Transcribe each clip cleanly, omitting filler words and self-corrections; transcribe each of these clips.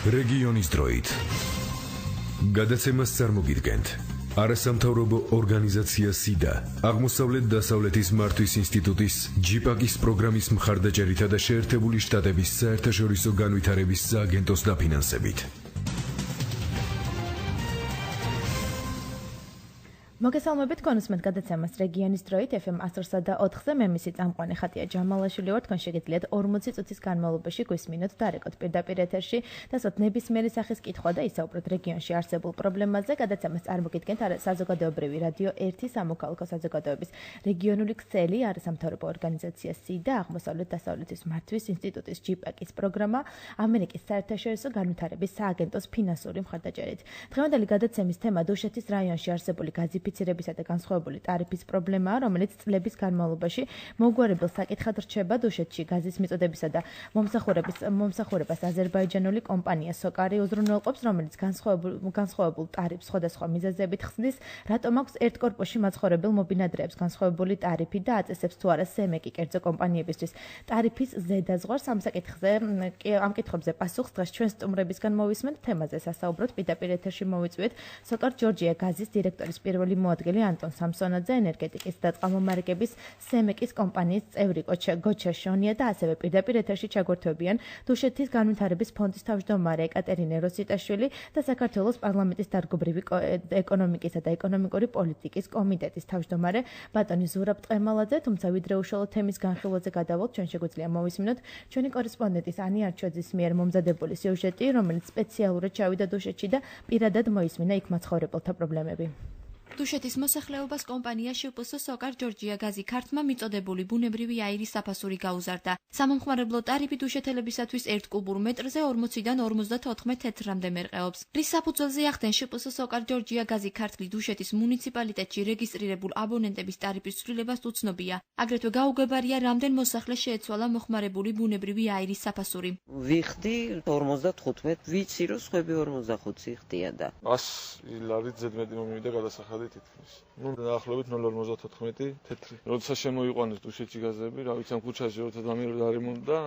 რეგიონის დროით. გადაცემას წარმოგიდგენთ არასამთავრობო ორგანიზაცია სიდა, აღმოსავლეთ-დასავლეთის მართვის ინსტიტუტის ჯიპაკის პროგრამის მხარდაჭერითა და შეერთებული შტატების საერთაშორისო განვითარების სააგენტოს დაფინანსებით. მოგესალმებით კონსუმენტ გადაცემას რეგიონის დროით FM 104-ზე მე მისი წამყვანი ხატია ჯამალაშვილი ვარ. თქვენ შეგიძლიათ 40 წუთის განმავლობაში გვისმინოთ და რეკოთ პირდაპირ ეთერში დასოთ ნებისმიერი სახის კითხვა და ისაუბროთ რეგიონში არსებულ პრობლემაზე. გადაცემას წარმოგიდგენთ საზოგადოებრივი რადიო 1 სამოქალაქო საზოგადოების რეგიონული ქსელი, არასამთავრობო ორგანიზაცია სიდა, აღმოსავლეთ-დასავლეთის მართვის ინსტიტუტის ჯიპაკის პროგრამა, ამერიკის საერთაშორისო განვითარების სააგენტოს ფინანსური მხარდაჭერით. დღევანდელი გადაცემის თემა დუშეთის რაიონში არსებული გაზიფიცირებისა და განსხვავებული ტარიფის პრობლემაა, რომელიც წლების განმავლობაში მოგვარებელ საკითხად რჩება. დუშეთში გაზის მიწოდებისა და მომსახურებას აზერბაიჯანული კომპანია სოკარი უზრუნველყოფს, რომელიც განსხვავებულ ტარიფს სხვადასხვა მიზეზებით ხსნის. რატომ აქვს ერთ კორპუსში მაცხოვრებელ მობინადრეებს განსხვავებული ტარიფი და აწესებს თუ არა სემეკი კერძო კომპანიებისთვის ტარიფის ზედაზღვარს? ამ კითხვებზე პასუხს დღეს ჩვენ სტუმრებისგან მოვისმენთ. თემაზე სასაუბროთ პირდაპირ ეთერში მოვიწვიეთ სოკარ ჯორჯია გაზის დირექტორის პირველი მოადგილე ანტონ სამსონაძე, ენერგეტიკის და წყალმომარაგების სემეკის კომპანიის წევრი გოჩა შონია და ასევე პირდაპირ ეთერში ჩაგვერთვებიან დუშეთის განვითარების ფონდის თავმჯდომარე ეკატერინე როსიტაშვილი და საქართველოს პარლამენტის დარგობრივი ეკონომიკისა და ეკონომიკური პოლიტიკის კომიტეტის თავმჯდომარე ბატონი ზურაბ ტყემალაძე. თუმცა ვიდრე უშუალოდ თემის განხილვაზე გადავალთ, ჩვენ შეგვიძლია მოვისმინოთ ჩვენი კორესპონდენტის ანი არჩოძის მიერ მომზადებული სიუჟეტი, რომელიც სპეციალურად ჩავიდა დუშეთში და პირადად მოისმინა იქ მაცხოვრებელთა პრობლემები. დუშეთის მოსახლეობას კომპანია შპს სოკარ ჯორჯია გაზი ქართმა მიწოდებული ბუნებრივი აირის საფასური გაუზარდა. სამომხმარებლო ტარიფი დუშეთელებისათვის 1 კუბურ მეტრზე 40-დან 54 თეთრამდე მერყეობს. რის საფუძველზე ახდენ შპს სოკარ ჯორჯია გაზი ქართლი დუშეთის მუნიციპალიტეტში რეგისტრირებულ აბონენტების ტარიფის ცვლილებას უცნობია. აგრეთვე გაუგებარია, რამდენ მოსახლეს შეეცვალა მოხმარებული ბუნებრივი აირის საფასური. ვიხდი 55, ვიცი რომ სხვები 45 ხდიან და 100 ლარით ზედმეტი მომივიდა გადასახადი თითქმის. დაახლოებით 0.54 თეთრი. როცა შემოიყვანეს დუშეთში გაზები, რა ვიცი, ამ ქუჩაში როცა დამირემონტდა,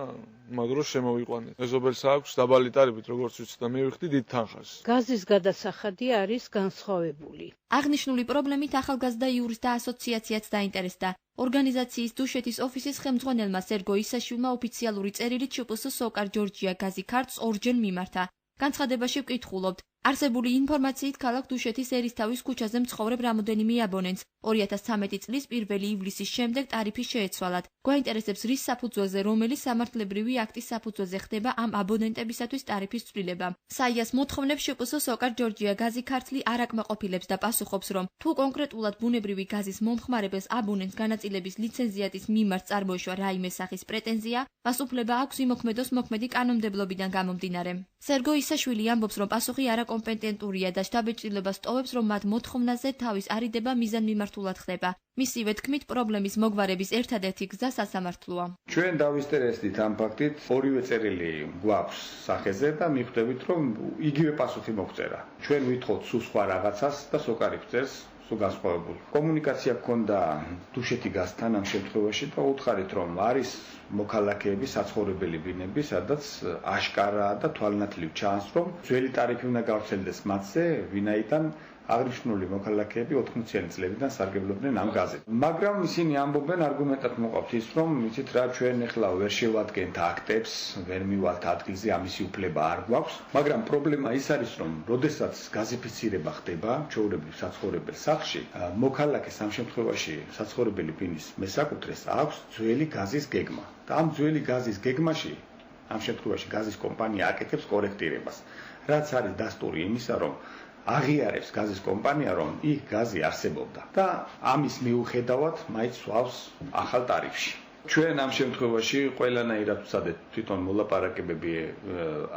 მაგრამ შემოიყვანეს. მეზობელს აქვს დაბალი ტარიფით, როგორც ვიცი და მე ვიხდი დიდ თანხას. გაზის გადასახადი არის განსხვავებული. აღნიშნული პრობლემით ახალგაზრდა იურისტთა ასოციაციაც დაინტერესდა. ორგანიზაციის დუშეთის ოფისის ხელმძღვანელმა სერგო ისაშვილმა ოფიციალური წერილით შპს სოკარ ჯორჯია გაზი ქართს ორჯერ მიმართა. განცხადებაში ვკითხულობთ. არსებული ინფორმაციით ქალაქ დუშეთის ერისთავის ქუჩაზე მცხოვრებ რამოდენიმე აბონენტს 2013 წლის 1 ივლისის შემდეგ ტარიფი შეეცვალათ. გვაინტერესებს რის საფუძველზე, რომელი სამართლებრივი აქტის საფუძველზე ხდება ამ აბონენტებისათვის ტარიფის ცვლილება. საიას მოთხოვნებს შპს სოკარ ჯორჯია გაზი ქართლი არ აკმაყოფილებს და პასუხობს, რომ თუ კონკრეტულად ბუნებრივი გაზის მომხმარებელს აბონენტს განაწილების ლიცენზიატის მიმართ წარმოიშვა რაიმე სახის პრეტენზია, მას უფლება აქვს იმოქმედოს მოქმედი კანონმდებლობიდან გამომდინარე. სერგო ისაშვილი ამბობს, რომ პასუხი არაკომპეტენტურია და შტაბეჭდილებას ტოვებს, რომ მათ მოთხოვნაზე თავის არიდება მიზანმიმართულად ხდება. მისივე თქმით, პრობლემის მოგვარების ერთადერთი გზა სასამართლოა. ჩვენ დავისტერესდით ამ ფაქტით, ორივე წერილი გვაქვს სახეზე და მიხვდებით, რომ იგივე პასუხი მოგვწერა. ჩვენ ვითხოვთ სულ სხვა რაღაცას და სოკარი წერს სულ განსხვავებული. კომუნიკაცია გქონდა დუშეთი გაზთან ამ შემთხვევაში და უთხარით, რომ არის მოქალაქეების საცხოვრებელი ბინები, სადაც აშკარაა და თვალნათლივ ჩანს, რომ ძველი ტარიფი უნდა გავრცელდეს მათზე, ვინაიდან აღნიშნული მოქალაქეები 80-იანი წლებიდან სარგებლობდნენ ამ გაზით. მაგრამ ისინი ამბობენ, არგუმენტად მოყავთ ის, რომ იცით რა, ჩვენ ახლა ვერ შევადგენთ აქტებს, ვერ მივალთ ადგილზე, ამისი უფლება არ გვაქვს. მაგრამ პრობლემა ის არის, რომ როდესაც გაზიფიცირება ხდება ჩვეულებრივ საცხოვრებელ სახლში, მოქალაქეს ამ შემთხვევაში საცხოვრებელი ბინის მესაკუთრეს აქვს ძველი გაზის გეგმა. და ამ ძველი გაზის გეგმაში ამ შემთხვევაში გაზის კომპანია აკეთებს კორექტირებას. რაც არის დასტური იმისა, რომ აღიარებს გაზის კომპანია, რომ იქ გაზი არსებობდა და ამის მიუხედავად მაინც სვავს ახალ ტარიფში. ჩვენ ამ შემთხვევაში ყველანაირად ვცადეთ თვითონ მოლაპარაკებები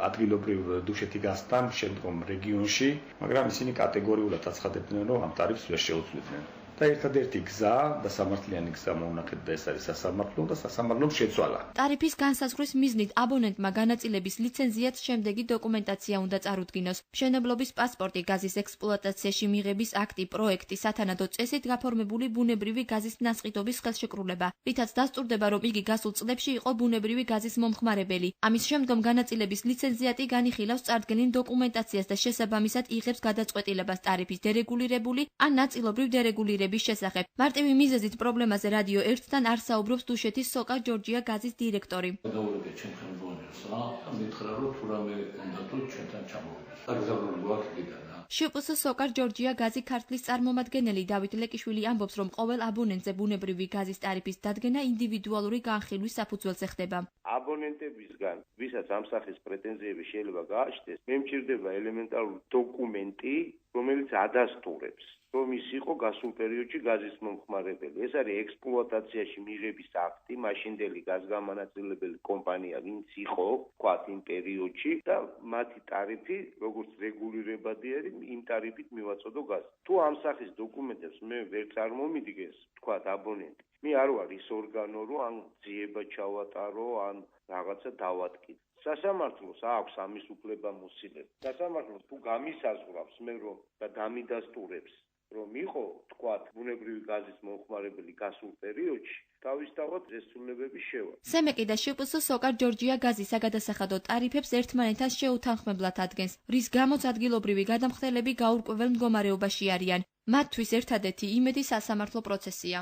ადგილობრივ დუშეთი გაზთან შემდგომ რეგიონში, მაგრამ ისინი კატეგორიულად აცხადებდნენ, რომ ამ ტარიფს ვერ შეუცვლიდნენ. და ერთადერთი გზა და სამართლიანი გზა მოუნახეთ და ეს არის სასამართლო და სასამართლომ შეცვალა. ტარიფის განსაზღვრის მიზნით აბონენტმა განაწილების ლიცენზიაც შემდეგი დოკუმენტაცია უნდა წარუდგინოს: მშენებლობის პასპორტი, გაზის ექსპლუატაციაში მიღების აქტი, პროექტი, სათანადო წესით გაფორმებული ბუნებრივი გაზის ნასყიდობის ხელშეკრულება, რითაც დასტურდება, რომ იგი გასულ წლებში იყო ბუნებრივი გაზის მომხმარებელი. ამის შემდგომ განაწილების ლიცენზიატი განიხილავს წარდგენილ დოკუმენტაციას და შესაბამისად იღებს გადაწყვეტილებას ტარიფის დერეგულირებული ან ნაწილობრივ დერეგულირების შესახებ. მარტივი მიზეზით პრობლემაზე რადიო 1-თან არ საუბრობს დუშეთის სოკა ჯორჯია გაზის დირექტორი. გადავიდეთ ჩემთან ბონერსა და მითხრა რომ თუ რამე უნდა თუ ჩვენთან ჩამოვიდეს. აგზავნული გვაქვს. შპს სოკარ ჯორჯია გაზი ქართლის წარმომადგენელი დავით ლეკიშვილი ამბობს, რომ ყოველ აბონენტზე ბუნებრივი გაზის ტარიფის დადგენა ინდივიდუალური განხილვის საფუძველზე ხდება. აბონენტებისგან, ვისაც ამ სახის პრეტენზიები შეიძლება გააჩნდეს, მე მჭირდება ელემენტარული დოკუმენტი, რომელიც ადასტურებს, რომ ის იყო გასულ პერიოდში გაზის მომხმარებელი. ეს არის ექსპლუატაციაში მიღების აქტი, მაშინდელი გაზგამანაწილებელი კომპანია, ვინც იყო, ვთქვათ, იმ პერიოდში და მათი ტარიფი, როგორც რეგულირებადი არის, იმ ტარიფით მივაწოდო გაზს. თუ ამ სახის დოკუმენტებს მე ვერ წარმომიდგენს, ვთქვათ, აბონენტი, მე არ ვარ ის ორგანო, რომ ან ძიება ჩავატარო, ან რაღაცა დავატკიდო. სასამართლოს აქვს ამის უფლება მოსილება. სასამართლოს თუ გამისაზღვრავს მე რომ და დამიდასტურებს, რომ იყო, თქვათ, ბუნებრივი გაზის მომხმარებელი გასულ პერიოდში, თავისთავად ზესწრებები შევა. სემეკი და შპს სოკარ ჯორჯია გაზი საგადასახადო ტარიფებს ერთმანეთთან შეუთანხმებლად ადგენს, რის გამოც ადგილობრივი გადამხდელები გაურკვეველ მდგომარეობაში არიან. მათთვის ერთადერთი იმედი სასამართლო პროცესია.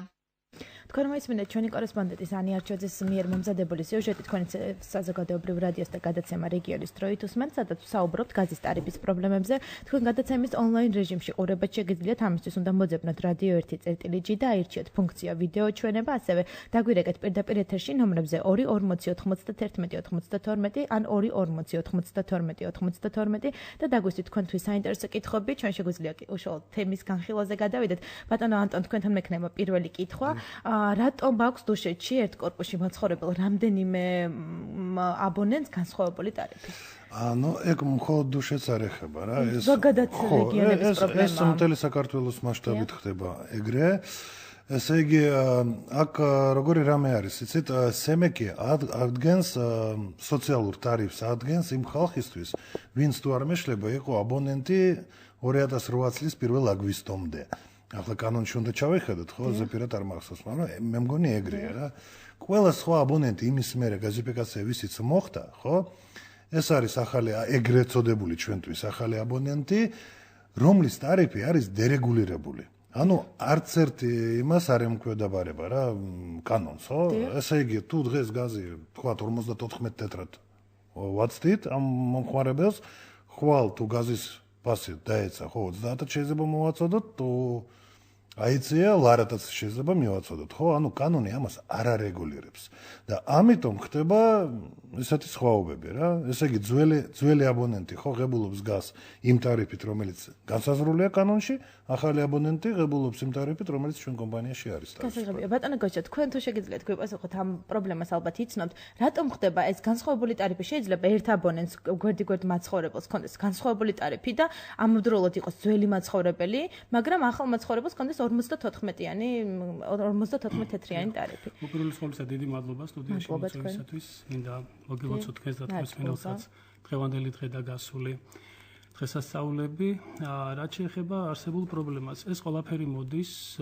თქვენ მოისმინეთ ჩვენი კორესპონდენტის ანი არჩოძის მიერ მომზადებული სიუჟეტი თქვენი საზოგადოებრივ რადიოს და გადაცემა რეგიონის დროით უსმენთ, სადაც ვსაუბრობთ გაზის ტარიფის პრობლემებზე. თქვენ გადაცემის ონლაინ რეჟიმში ყურებაც შეგიძლიათ, ამისთვის უნდა მოძებნოთ რადიო 1.g და აირჩიოთ ფუნქცია ვიდეო ჩვენება, ასევე დაგვირეკეთ პირდაპირ ეთერში ნომრებზე 2409192 ან 2409292 და დაგვისვით თქვენთვის საინტერესო კითხვები. ჩვენ შეგვიძლია უშუალოდ თემის განხილვაზე გადავიდეთ. ბატონო ანტონ, თქვენთან მექნება პირველი კითხვა. რატომ აქვს დუშეთში ერთ კორპუსში მაცხოვრებელ რამდენიმე აბონენტს განსხვავებული ტარიფი? ეგ მხოლოდ დუშეთს არ ეხება რა, ეს რეგიონების პრობლემაა. ეს მთელი საქართველოს მასშტაბით ხდება ეგრე. ესე იგი, აქ როგორი რამე არის, იცით, სემეკი ადგენს სოციალურ ტარიფს, ადგენს იმ ხალხისთვის, ვინც თუ არ მეშლება, იყო აბონენტი 2008 წლის 1 აგვისტომდე. ახლა კანონში უნდა ჩავეხედოთ, ხო, ზეპირად არ მახსოვს, მაგრამ მე მგონი ეგრეა რა. ყველა სხვა აბონენტი იმის მერე გაზიფიკაცია ვისიც მოხდა, ხო? ეს არის ახალი ეგრეთ წოდებული ჩვენთვის ახალი აბონენტი, რომლის ტარიფი არის დერეგულირებული. ანუ არც ერთი იმას არ ემკვიდრება რა კანონს, ხო? ესე იგი, თუ დღეს გაზი, თქვათ 54 თეტრად ვაცდით ამ მომხმარებელს, ხვალ თუ გაზის პასი დაეცა, ხო, 30-ად შეიძლება მოვაწოდოთ, თუ აიწია ლარათაც შეიძლება მივაწოდოთ, ხო? ანუ კანონი ამას არ არეგულირებს. და ამიტომ ხდება ესეთი სხვაობები რა. ესე იგი, ძველი აბონენტი ხო ღებულობს გაზს იმ ტარიფით, რომელიც განსაზღვრულია კანონში, ახალი აბონენტი ღებულობს იმ ტარიფით, რომელიც ჩვენ კომპანიაში არის. გასაგებია, ბატონო გოჩა, თქვენ თუ შეგიძლიათ გვიპასუხოთ ამ პრობლემას ალბათ იცნობთ, რატომ ხდება ეს განსხვავებული ტარიფი? შეიძლება ერთ აბონენტს გვერდ მაცხოვრებელს ქონდეს განსხვავებული ტარიფი და ამავდროულად იყოს ძველი მაცხოვრებელი, მაგრამ ახალ მაცხოვრებელს ქონდეს 54-იანი 54 თეთრიანი ტარიფი. უპირველეს ყოვლისა დიდი მადლობა სტუდიაში მოწვევისათვის. მინდა მოგილოცოთ თქვენს და თქვენს მენელსაც დღევანდელი დღე და გასული დღესასწაულები. რაც შეეხება არსებულ პრობლემას, ეს ყველაფერი მოდის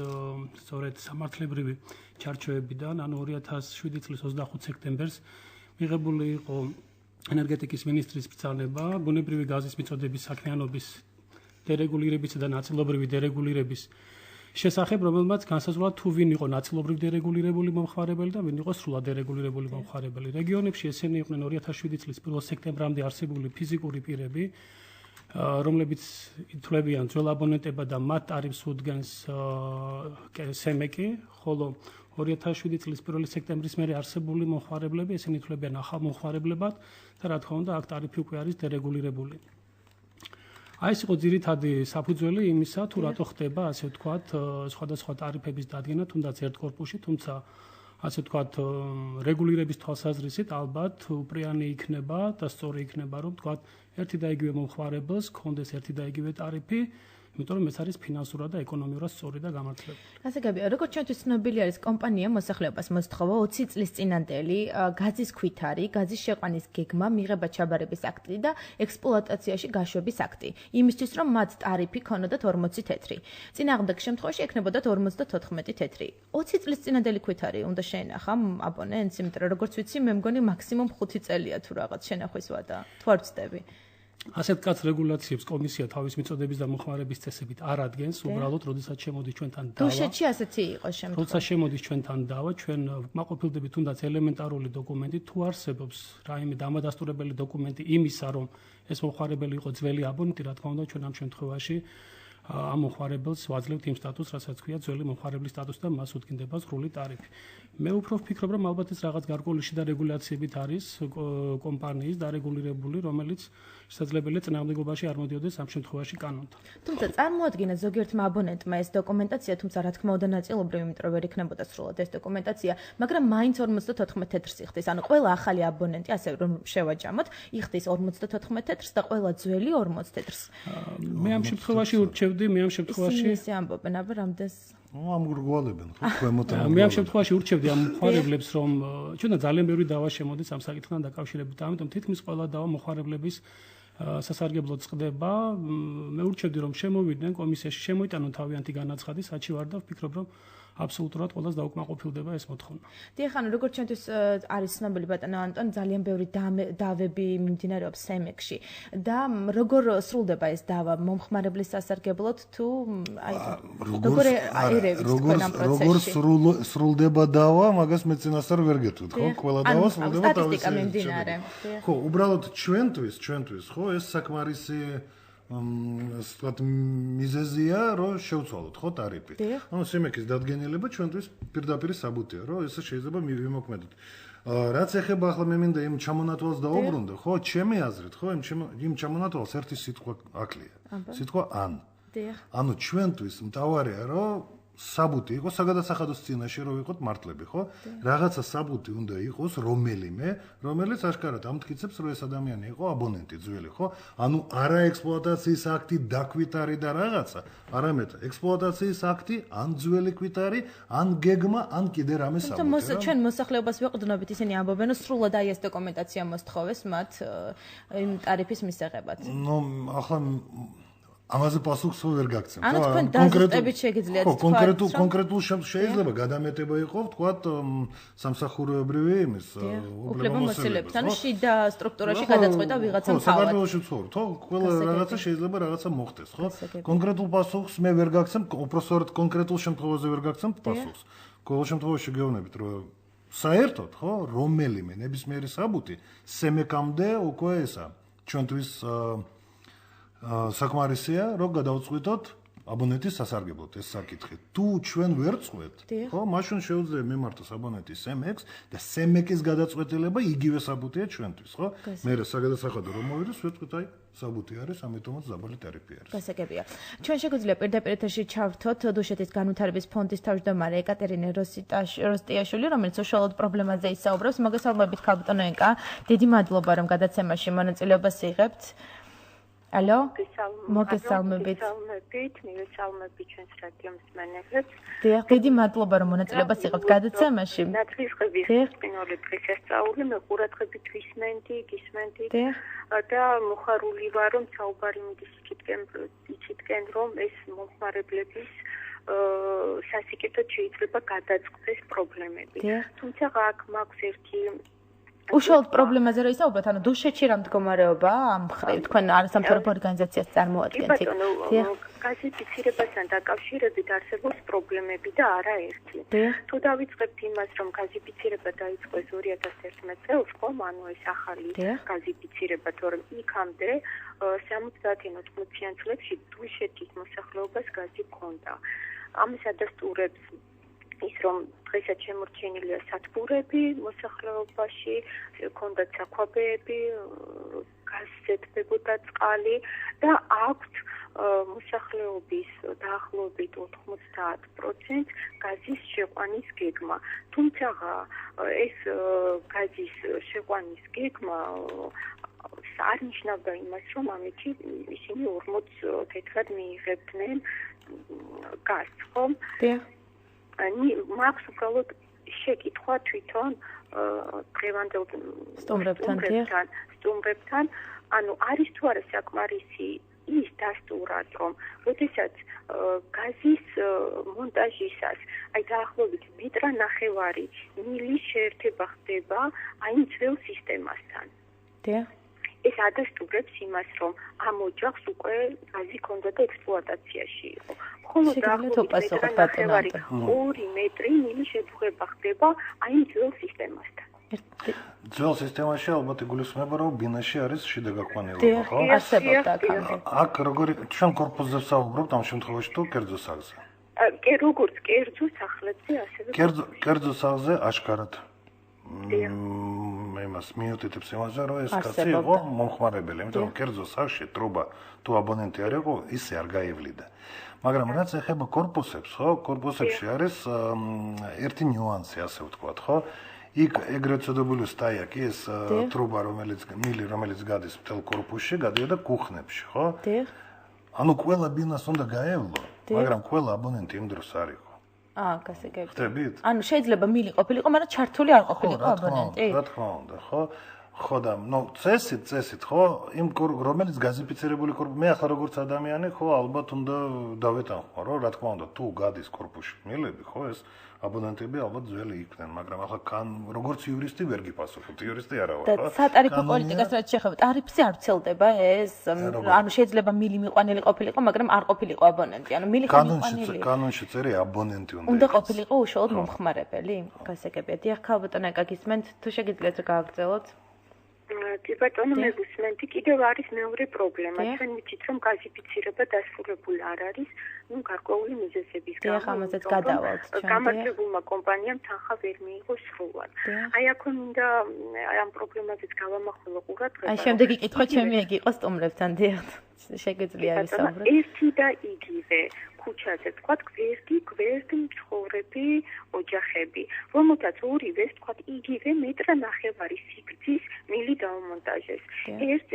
სწორედ სამართლებრივი ჩარჩოებიდან, ანუ 2007 წლის 25 სექტემბერს მიღებული იყო ენერგეტიკის მინისტრის ბრძანება ბუნებრივი გაზის მიწოდების საქმიანობის დერეგულირებისა და ნაწილობრივი დერეგულირების შესახებ, რომელმაც განსაზღვრა თუ ვინ იყო ნაწილობრივ დერეგულირებული მომხმარებელი და ვინ იყო სრულად დერეგულირებული მომხმარებელი. რეგიონებში ესენი იყვნენ 2007 წლის 1 სექტემბრამდე არსებული ფიზიკური პირები, რომლებიც ითვლებიან ძველ აბონენტებად და მათ ტარიფს უდგენს სემეკი, ხოლო 2007 წლის 1 სექტემბრის მერე არსებული მომხმარებლები ესენი ითვლებიან ახალ მომხმარებლებად და რა თქმა უნდა აქ ტარიფი უკვე არის დერეგულირებული. აი ეს იყო ძირითადი საფუძველი იმისა, თუ რატო ხდება, ასე ვთქვათ, სხვადასხვა ტარიფების დადგენა, თუნდაც ერთ კორპუსში, თუმცა ასე ვთქვათ, რეგულირების თვალსაზრისით ალბათ უპრიანი იქნება და სწორი იქნება, რომ ვთქვათ, ერთი და იგივე მომხმარებელს ქონდეს ერთი და იგივე ტარიფი, იმიტომ რომ ეს არის ფინანსურად და ეკონომიურად სწორი და გამართლებული. ასე გაბია, როგორც ჩვენთვის ცნობილი არის, კომპანია მოსახლეობას მოსთხოვა 20 წლის წინანდელი გაზის ქვითარი, გაზის შეყვანის გეგმა, მიღება ჩაბარების აქტი და ექსპლუატაციაში გაშვების აქტი. იმისთვის რომ მათ ტარიფი ქონოდათ 40 თეთრი. წინააღმდეგ შემთხვევაში ექნებოდათ 54 თეთრი. 20 წლის წინანდელი ქვითარი უნდა შეენახა აბონენტს, იმიტომ რომ როგორც ვიცი, მე მგონი მაქსიმუმ 5 წელია თუ რაღაც შენახვის ვადა. თუ არ ვცდები. ასეთ კაც რეგულაციებს კომისია თავის მიწოდების და მოხმარების წესებით არ ადგენს, უბრალოდ როდესაც შემოდის ჩვენთან დავა. დუშეთში ასეთი იყო შემთხვევა. როცა შემოდის ჩვენთან დავა, ჩვენ მაყოფილდებით თუნდაც ელემენტარული დოკუმენტი, თუ არსებობს რაიმე დამადასტურებელი დოკუმენტი იმისა, რომ ეს მოხმარებელი იყო ძველი აბონენტი, რა თქმა უნდა, ჩვენ ამ შემთხვევაში ამ მოხმარებელს ვაძლევთ იმ სტატუსს, რასაც ქვია ძველი მოხმარებლის სტატუსი და მას უდგინდება სრული ტარიფი. მე უფრო ვფიქრობ, რომ ალბათ ეს რაღაც გარკვეული და რეგულაციებით არის კომპანიის დარეგულირებული, რომელიც შესაძლებელია წინააღმდეგობაში არ მოდიოდეს ამ შემთხვევაში კანონთან. თუმცა წარმოადგინა ზოგიერთმა აბონენტმა ეს დოკუმენტაცია, თუმცა რა თქმა უნდა ნაწილობრივ, იმიტომ რომ ვერ იქნებოდა სრულად ეს დოკუმენტაცია, მაგრამ მაინც 54 თეთრს იხდის. ანუ ყველა ახალი აბონენტი, ასე რომ შევაჯამოთ, იხდის 54 თეთრს და ყველა ძველი 40 თეთრს. მე ამ შემთხვევაში ურჩევდი, მე ამ შემთხვევაში ისე ამბობენ, აბა რამდენს ამგრგვალებენ ხო ქვემოთან. მე ამ შემთხვევაში ურჩევდი ამ მოხმარებლებს, რომ ჩვენთან ძალიან ბევრი დავა შემოდის ამ საკითხთან დაკავშირებით, ამიტომ თითქმის ყველა დავა მოხმარებლების სასარგებლოდ წყდება. მე ურჩევდი, რომ შემოვიდნენ კომისიაში, შემოიტანონ თავიანთი განაცხადი, საჩი ვარ და ვფიქრობ, რომ აბსოლუტურად ყველას დაუკმაყოფილდება ეს მოთხოვნა. დიახ, ანუ როგორც ჩვენთვის არის ცნობილი ბატონო ანტონ, ძალიან ბევრი დავები მიმდინარეობს სემექში და როგორ სრულდება ეს დავა მომხმარებლის სასარგებლოდ თუ აი როგორ აირევით თქვენ ამ პროცესში? როგორ სრულდება დავა, მაგას მე წინასწარ ვერ გეტყვით, ხო? ყველა დავა სრულდება თავისი სტატისტიკა მიმდინარე. ხო, უბრალოდ ჩვენთვის, ხო, ეს საკმარისი ვთქვათ მიზეზია, რომ შევცვალოთ ხო ტარიფი. ანუ სემექის დადგენილება ჩვენთვის პირდაპირ საბუთია, რომ ეს შეიძლება მივიმოქმედოთ. რაც ეხება ახლა მე მინდა იმ ჩამონათვალს დაუბრუნდე, ხო, ჩემი აზრით, ხო, იმ ჩამონათვალს ერთი სიტყვა აკლია. სიტყვა ან. ანუ ჩვენთვის მთავარია, რომ საბუთი იყოს საგადასახადოს წინაშე რომ ვიყოთ მართლები, ხო? რაღაცა საბუთი უნდა იყოს რომელიმე, რომელიც აშკარად ამტკიცებს, რომ ეს ადამიანი იყო აბონენტი ძველი, ხო? ანუ არა ექსპლუატაციის აქტი და ქვითარი და რაღაცა, არამედ ექსპლუატაციის აქტი, ან ძველი ქვითარი, ან გეგმა, ან კიდე რამე საბუთი. თუმცა ჩვენ მოსახლეობას ვეყრდნობით, ისინი ამბობენ, რომ სრულად აი ეს დოკუმენტაცია მოსთხოვეს მათ იმ ტარიფის მისაღებად. ნუ ახლა ამაზე პასუხს ვერ გაგცემ, ხო? ანუ თქვენ დაზუსტებით შეგიძლიათ თქვა. კონკრეტულ შეიძლება გადამეტება იყოს, თქვათ, სამსახურებრივი იმის უფლებამოსილებით. ანუ შიდა სტრუქტურაში გადაწყვეტა ვიღაცამ თავად. საქართველოში ვცხოვრობ, ხო? ყველა რაღაცა შეიძლება რაღაცა მოხდეს, ხო? კონკრეტულ პასუხს მე ვერ გაგცემ, უпростоრად კონკრეტულ შემთხვევაზე ვერ გაგცემ პასუხს. ყოველ შემთხვევაში გეუბნებით, რომ საერთოდ, ხო, რომელიმე ნებისმიერი საბუთი სემეკამდე უკვე ესა ჩვენთვის საკმარისია, რომ გადავწყვიტოთ აბონენტის სასარგებლოდ ეს საკითხი. თუ ჩვენ ვერ წყვეთ, ხო, მაშინ შეუძლია მიმართოს აბონენტის სემექს და სემექის გადაწყვეტილება იგივე საბუთია ჩვენთვის, ხო? მე საგადასახადო რომ მოვიდეს, ვეთქვით, აი, საბუთი არის, ამიტომაც დაბალი ტარიფი არის. გასაგებია. ჩვენ შეგვიძლია პირდაპირ ეთერში ჩავრთოთ დუშეთის განვითარების ფონდის თავმჯდომარე ეკატერინე როსტიაშვილი, რომელიც უშუალოდ პრობლემაზე ისაუბრებს. მოგესალმებით, ქალბატონო ეკა. დიდი მადლობა, რომ გადაცემაში მონაწილეობას იღებთ. Алло. მოგესალმებით. მივესალმებით ჩვენს რადიო მსმენელებს. დიახ, დიდი მადლობა რომ მონაწილეობას იღებთ გადაცემაში. ნათლისღების წინოლე დღესასწაული, მე ყურადღებით ვისმენდი, გისმენდი და მოხარული ვარ, რომ საუბარი მიდის იქითკენ, რომ ეს მომხმარებლების სასიკეთოდ შეიძლება გადაწყდეს პრობლემები. თუმცა აქ მაქვს ერთი უშუალოდ პრობლემაზე რა ისაუბრეთ, ანუ დუშეთში რა მდგომარეობაა ამ მხრივ თქვენ არასამთავრობო ორგანიზაციას წარმოადგენთ? გაზის ფიქსირებასთან დაკავშირებით არსებობს პრობლემები და არაერთი. თუ დავიწყებთ იმას, რომ გაზის ფიქსირება დაიწყოს 2011 წელს, ხომ, ანუ ეს ახალი გაზის ფიქსირება, თორემ იქამდე 70-80 წლებში დუშეთის მოსახლეობას გაზი ჰქონდა. ამის ადასტურებს ის რომ დღესაც შემორჩენილია სათბურები მოსახლეობაში, ჰქონდათ საქვაბეები, გაზეთბებოდა წყალი და აქვთ მოსახლეობის დაახლოებით 90% გაზის შეყვანის გეგმა. თუმცა ეს გაზის შეყვანის გეგმა არ ნიშნავდა იმას, რომ ამეთი ისინი 40 თეთრად მიიღებდნენ გაზს, ხო? დიახ. მაქვს უბრალოდ შეკითხვა თვითონ დღევანდელ სტუმრებთან, ანუ არის თუ არა საკმარისი ის დასტურად, რომ როდესაც გაზის მონტაჟისას, აი დაახლოებით მეტრ-ნახევარი მილის შეერთება ხდება აი ძველ სისტემასთან. დიახ. ეს ადასტურებს იმას, რომ ამ ოჯახს უკვე გაზი ჰქონდა და ექსპლუატაციაში იყო. მხოლოდ დაახლოებით მეტრ-ნახევარი 2 მეტრი მილის შედგება ხდება აი ძველ სისტემასთან. ძველ სისტემაში ალბათ იგულისხმება, რომ ბინაში არის შიდა გაყვანილობა, ხო? არსებობდა აქამდე. აქ როგორი ჩვენ корпуსზე ვსაუბრობთ ამ შემთხვევაში თუ კერძო სახლზე? როგორც კერძო სახლებზე, ასევე კერძო სახლზე აშკარად იმას მიუთითებს იმაზე, რომ ეს კაცი იყო მომხმარებელი, იმიტომ რომ კერძო სახლში ტრუბა თუ აბონენტი არ იყო, ისე არ გაივლიდა. მაგრამ რაც ეხება корпуსებს, ხო? корпуსებში არის ერთი ნიუანსი, ასე ვთქვათ, ხო? იქ ეგრეთ წოდებული სტაიაკი ეს ტრუბა რომელიც გადის მთელ корпуსში, გადიოდა კუხნებში, ხო? დიახ. ანუ ყველა ბინას უნდა გაევლო, მაგრამ ყველა აბონენტი იმ დროს არ იყო. გასაგებია. ხტებით? ანუ შეიძლება მილი ყოფილიყო, მაგრამ ჩართული არ ყოფილიყო აბონენტი? რა თქმა უნდა, ხო? ხო და წესით, ხო? იმ რომელიც გაზიფიცირებული корпуსი, მე ახლა როგორც ადამიანი, ხო, ალბათ უნდა დავეთანხმო, რომ რა თქმა უნდა, თუ გადის корпуსში მილები, ხო, ეს აბონენტები ალბათ ძველი იქნენ, მაგრამ ახლა როგორც იურისტი ვერ გიპასუხებთ, იურისტი არა ვარ, ხო? და სატარიფო პოლიტიკას რაც შეეხება, ტარიფზე არ ვრცელდება ეს, ანუ შეიძლება მილი მიყვანილი ყოფილიყო, მაგრამ არ ყოფილიყო აბონენტი, ანუ მილი მიყვანილი. კანონში წერია აბონენტი უნდა ყოფილიყო უშუალოდ მომხმარებელი. გასაგებია. დიახ, ქალბატონო აკა გისმენთ, თუ შეგიძლიათ რა გავაგრძელოთ? ბატონო მეგუსმენთი, კიდევ არის მეორე პრობლემა. ჩვენ ვიცით, რომ გაზიფიცირება დასრულებული არ არის, გარკვეული მიზეზების გამო. დიახ, ამაზეც გადავალთ ჩვენ. გამარჯვებულმა კომპანიამ თანხა ვერ მიიღო სრულად. აი აქ უნდა ამ პრობლემაზეც გავამახვილო ყურადღება. აი შემდეგი კითხვა ჩემი ეგ იყო სტუმრებთან, დიახ. შეგვიძლია ვისაუბროთ. ერთი და იგივე ქუჩაზე, თქვათ, გვერდ მცხოვრები ოჯახები, რომელთაც ორივეს, თქვათ, იგივე მეტრ-ნახევარი სიგრძის მილი დაუმონტაჟეს.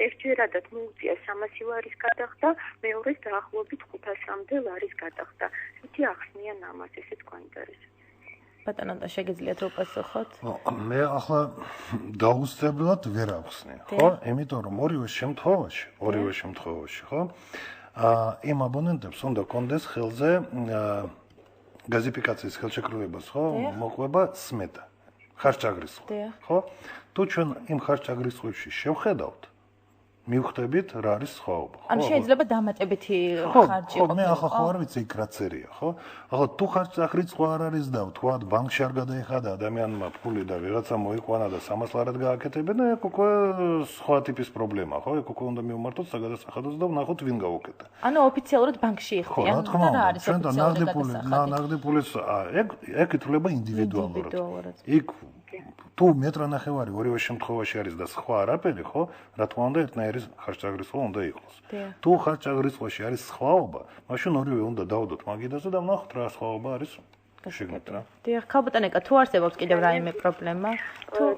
ერთჯერადად მოუწია 300 ლარის გადახდა, მეორეს დაახლოებით 500-მდე ლარის გადახდა. იცი ახსნიან ამას, ესეც გვაინტერესებს. ბატონო, შეგიძლიათ რო პასუხოთ? მე ახლა დაუსწრებლად ვერ ახსნე, ხო? იმიტომ რომ ორივე შემთხვევაში, ხო? იმ აბონენტებს უნდა კონდეს ხელზე გაზიფიკაციის ხელშეკრულებას, ხო? მოყვება სმეტა, ხარჯ-აგრისხვა, ხო? თუ ჩვენ იმ ხარჯ-აგრისხვებში შევხედავთ, მივხვდებით რა არის სხვაობა. ანუ შეიძლება დამატებითი ხარჯი ყოფილიყო. მე ახლა ხო არ ვიცი იქ რა წერია, ხო? ახლა თუ ხარჯ-აგრისხვა არ არის და ვთქვათ, ბანკში არ გადაიხადა ადამიანმა ფული და ვიღაცა მოიყვანა და 300 ლარად გააკეთებენ, ეგ უკვე სხვა ტიპის პრობლემა, ხო? ეგ უკვე უნდა მივმართოთ საგადასახადოს და ვნახოთ ვინ გაუკეთა. ანუ ოფიციალურად ბანკში იხდიან და რა არის ოფიციალური ნაღდი პულის ეგ ითვლება ინდივიდუალურად. იქ თუ მეტრ-ნახევარი ორივე შემთხვევაში არის და სხვა არაფერი, ხო? რა თქმა უნდა, ერთნაირი ხარჯ-აგრისხვა უნდა იყოს. თუ ხარჯ-აგრისხვაში არის სხვაობა, მაშინ ორივე უნდა დავდოთ მაგიდაზე და ვნახოთ რა სხვაობა არის. შეგნით რა. დიახ, ქალბატონო, თუ არსებობს კიდევ რაიმე პრობლემა?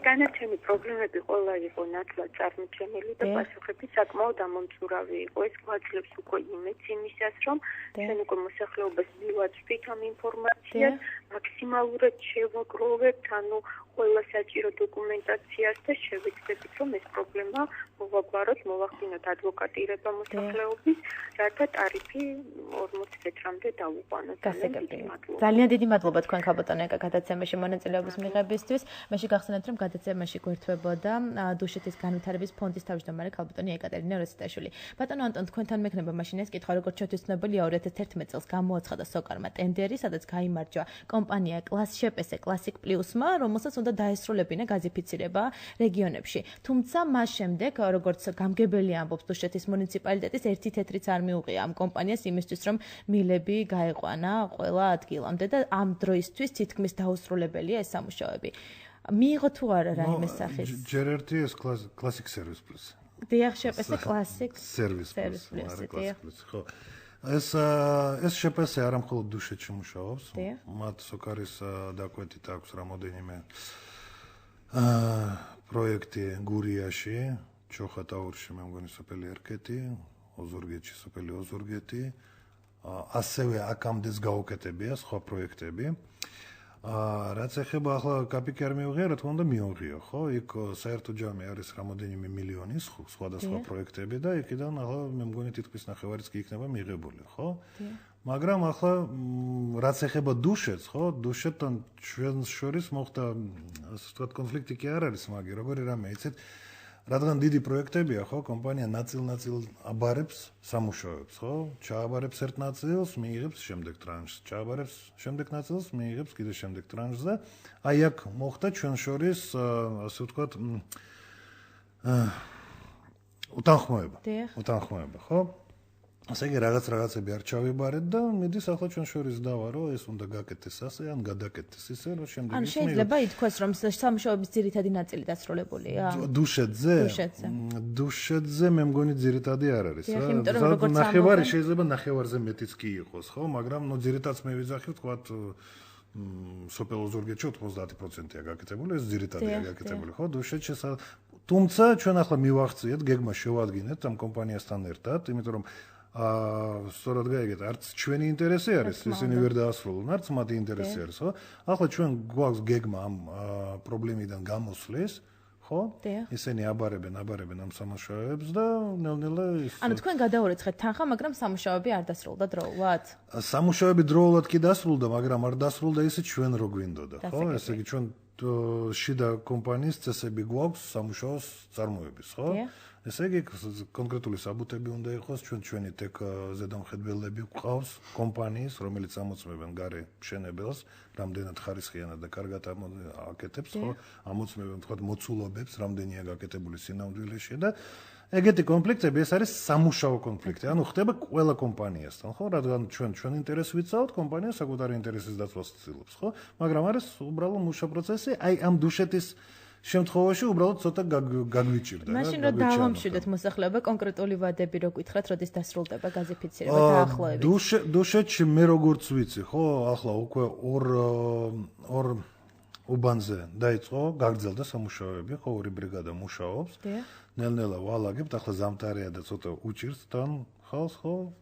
განაჩენი პრობლემები ყველა იყო ნათლად წარმოჩენილი და პასუხები საკმაოდ ამომწურავი იყო. ეს გვაძლევს უკვე იმედს იმისას, რომ ჩვენ უკვე მოსახლეობას მივაწვდით ამ ინფორმაციას, მაქსიმალურად შევაგროვებთ, ანუ ყველა საჭირო დოკუმენტაციას და შევეცდებით, რომ ეს პრობლემა მოვაგვაროთ, მოვახდინოთ ადვოკატირება მოსახლეობის, რათა ტარიფი 40 თეთრამდე დაუყვანოთ. ძალიან დიდი მადლობა თქვენ ქალბატონო ეკა გადაცემაში მონაწილეობის მიღებისთვის. მე შეგახსენებთ, რომ გადაცემაში გვერდთვებოდა დუშეთის განვითარების ფონდის თავმჯდომარე ქალბატონი ეკატერინა როსიტაშვილი. ბატონო ანტონ, თქვენთან მექნება მაშინ ეს კითხვა, როგორც ჩვენთვის ცნობილია 2011 წელს გამოაცხადა სოკარმა ტენდერი, სადაც გაიმარჯვა კომპანია კლასშპს კლასიკ პლუსმა, რომელსაც უნდა დაესრულებინა გაზიფიცირება რეგიონებში. თუმცა მას შემდეგ, როგორც გამგებელი ამბობს დუშეთის მუნიციპალიტეტის, ერთი თეთრიც არ მიუღია ამ კომპანიას იმისთვის, რომ მილები გაეყვანა ყველა ადგილამდე და ამ დროისთვის თითქმის დაუსრულებელია ეს სამუშაოები. მიიღო თუ არა რაიმე სახის? ჯერ ერთი ეს კლასიკ სერვის პლუს. დიახ, შპს კლასიკ სერვის პლუს, ხო. ეს შპს არა მხოლოდ დუშეთში მუშაობს, მათ სოკარის დაკვეთით აქვს რამოდენიმე პროექტი გურიაში, ჩოხატაურში მე მგონი სოფელი ერკეთი, ოზურგეთში სოფელი ოზურგეთი, ასევე აქამდეც გაუკეთებია სხვა პროექტები. რაც ეხება ახლა კაპიკი არ მივიღია, რა თქმა უნდა მიუღია, ხო? იქ საერთო ჯამი არის რამოდენიმე მილიონის სხვადასხვა პროექტები და იქიდან ახლა მე მგონი თითქმის ნახევარიც კი იქნება მიღებული, ხო? მაგრამ ახლა რაც ეხება დუშეთს, ხო? დუშეთთან ჩვენს შორის მოხდა ასე ვთქვათ კონფლიქტი კი არ არის, მაგრამ როგორი რამე იცით, რადგან დიდი პროექტებია, ხო, კომპანია ნაწილ-ნაწილ აბარებს სამუშაოებს, ხო? ჩააბარებს ერთ ნაწილს, მიიღებს შემდეგ ტრანშს, ჩააბარებს შემდეგ ნაწილს, მიიღებს კიდე შემდეგ ტრანშს და აი აქ მოხდა ჩვენ შორის, ასე ვთქვათ, უთანხმოება, ხო? ასე იგი რაღაცები არ ჩავიბარეთ და მიდის ახლა ჩვენ შორის დავა, რომ ეს უნდა გაკეთდეს ასე, ან გადაკეთდეს ისე, რომ შემდეგ ან შეიძლება ითქვას, რომ სამუშაოების ძირითადი ნაწილი დასრულებულია? დუშეთზე მე მგონი ძირითადი არ არის, რა. ნახევარი შეიძლება ნახევარზე მეტიც კი იყოს, ხო, მაგრამ ნუ ძირითადს მე ვიძახი, ვთქვათ, სოფელ ოზურგეთში 90%-ია გაკეთებული, ეს ძირითადია გაკეთებული, ხო, დუშეთში თუმცა ჩვენ ახლა მივახციეთ, გეგმა შევადგინეთ ამ კომპანიასთან ერთად, იმიტომ რომ სწორად გაიგეთ, არც ჩვენი ინტერესი არის, ისინი ვერ დაასრულონ, არც მათი ინტერესი არის, ხო? ახლა ჩვენ გვაქვს გეგმა ამ პრობლემიდან გამოსვლის, ხო? ისინი აბარებენ ამ სამუშაოებს და ნელ-ნელა ის ანუ თქვენ გადაურეცხეთ თანხა, მაგრამ სამუშაოები არ დასრულდა დროულად? სამუშაოები დროულად კი დასრულდა, მაგრამ არ დასრულდა ისე ჩვენ რო გვინდოდა, ხო? ესე იგი ჩვენ შიდა კომპანიის წესები გვაქვს სამუშაოს წარმოების, ხო? ესე იგი კონკრეტული საბუთები უნდა იყოს, ჩვენი ტეკ ზედამხედველები გვყავს კომპანიის, რომელიც ამოწმებენ გარე მშენებელს, რამდენად ხარისხიანად და კარგად აკეთებს, ხო? ამოწმებენ თქვათ მოცულობებს, რამდენია გაკეთებული სინამდვილეში და ეგეთი კონფლიქტები ეს არის სამუშაო კონფლიქტი. ანუ ხდება ყველა კომპანიასთან, ხო? რადგან ჩვენ ინტერესს ვიცავთ, კომპანია საკუთარი ინტერესის დაცვას ცდილობს, ხო? მაგრამ არის უბრალო მუშა პროცესი, აი ამ დუშეთის შემთხვევაში უბრალოდ ცოტა გაგვიჭირდა. მაშინ რომ დავამშვიდეთ მოსახლეობა, კონკრეტული ვადები რო გითხრათ, როდის დასრულდება გაზიფიცირება დაახლოებით? დუშეთში მე როგორც ვიცი, ხო, ახლა უკვე ორ უბანზე დაიწყო, გაგრძელდა სამუშაოები, ხო, ორი ბრიგადა მუშაობს. ნელ-ნელა ვალაგებთ, ახლა ზამთარია და ცოტა უჭირს თან ხალხს, ხო?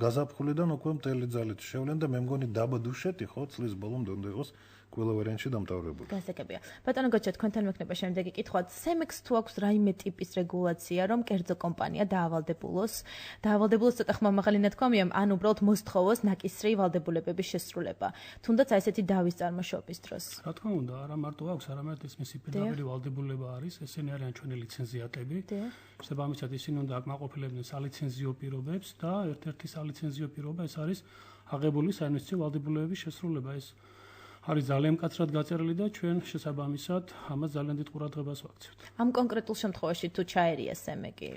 გაზაფხულიდან უკვე მთელი ძალით შევლენ და მე მგონი დაბა დუშეთი, ხო, წლის ბოლომდე უნდა იყოს ყველა ვარიანტში დამთავრებული. გასაგებია. ბატონო გოჩა, თქვენთან მექნება შემდეგი კითხვა. სემექს თუ აქვს რაიმე ტიპის რეგულაცია, რომ კერძო კომპანია დაავალდებულოს ცოტა ხმამაღალი ნათქვამია, ან უბრალოდ მოსთხოვოს ნაკისრი ვალდებულებების შესრულება. თუნდაც აი ესეთი დავის წარმოშობის დროს. რა თქმა უნდა, არა მარტო აქვს, არამედ ეს მისი პირდაპირი ვალდებულება არის, ესენი არიან ჩვენი ლიცენზიატები. შესაბამისად ისინი უნდა აკმაყოფილებდნენ სალიცენზიო პირობებს და ერთ-ერთი სალიცენზიო პირობა ეს არის აღებული საინვესტიციო ვალდებულებების შესრულება. ეს არის ძალიან მკაცრად გაწერილი და ჩვენ შესაბამისად ამას ძალიან დიდ ყურადღებას ვაქცევთ. ამ კონკრეტულ შემთხვევაში თუ ჩაერია სემეკი?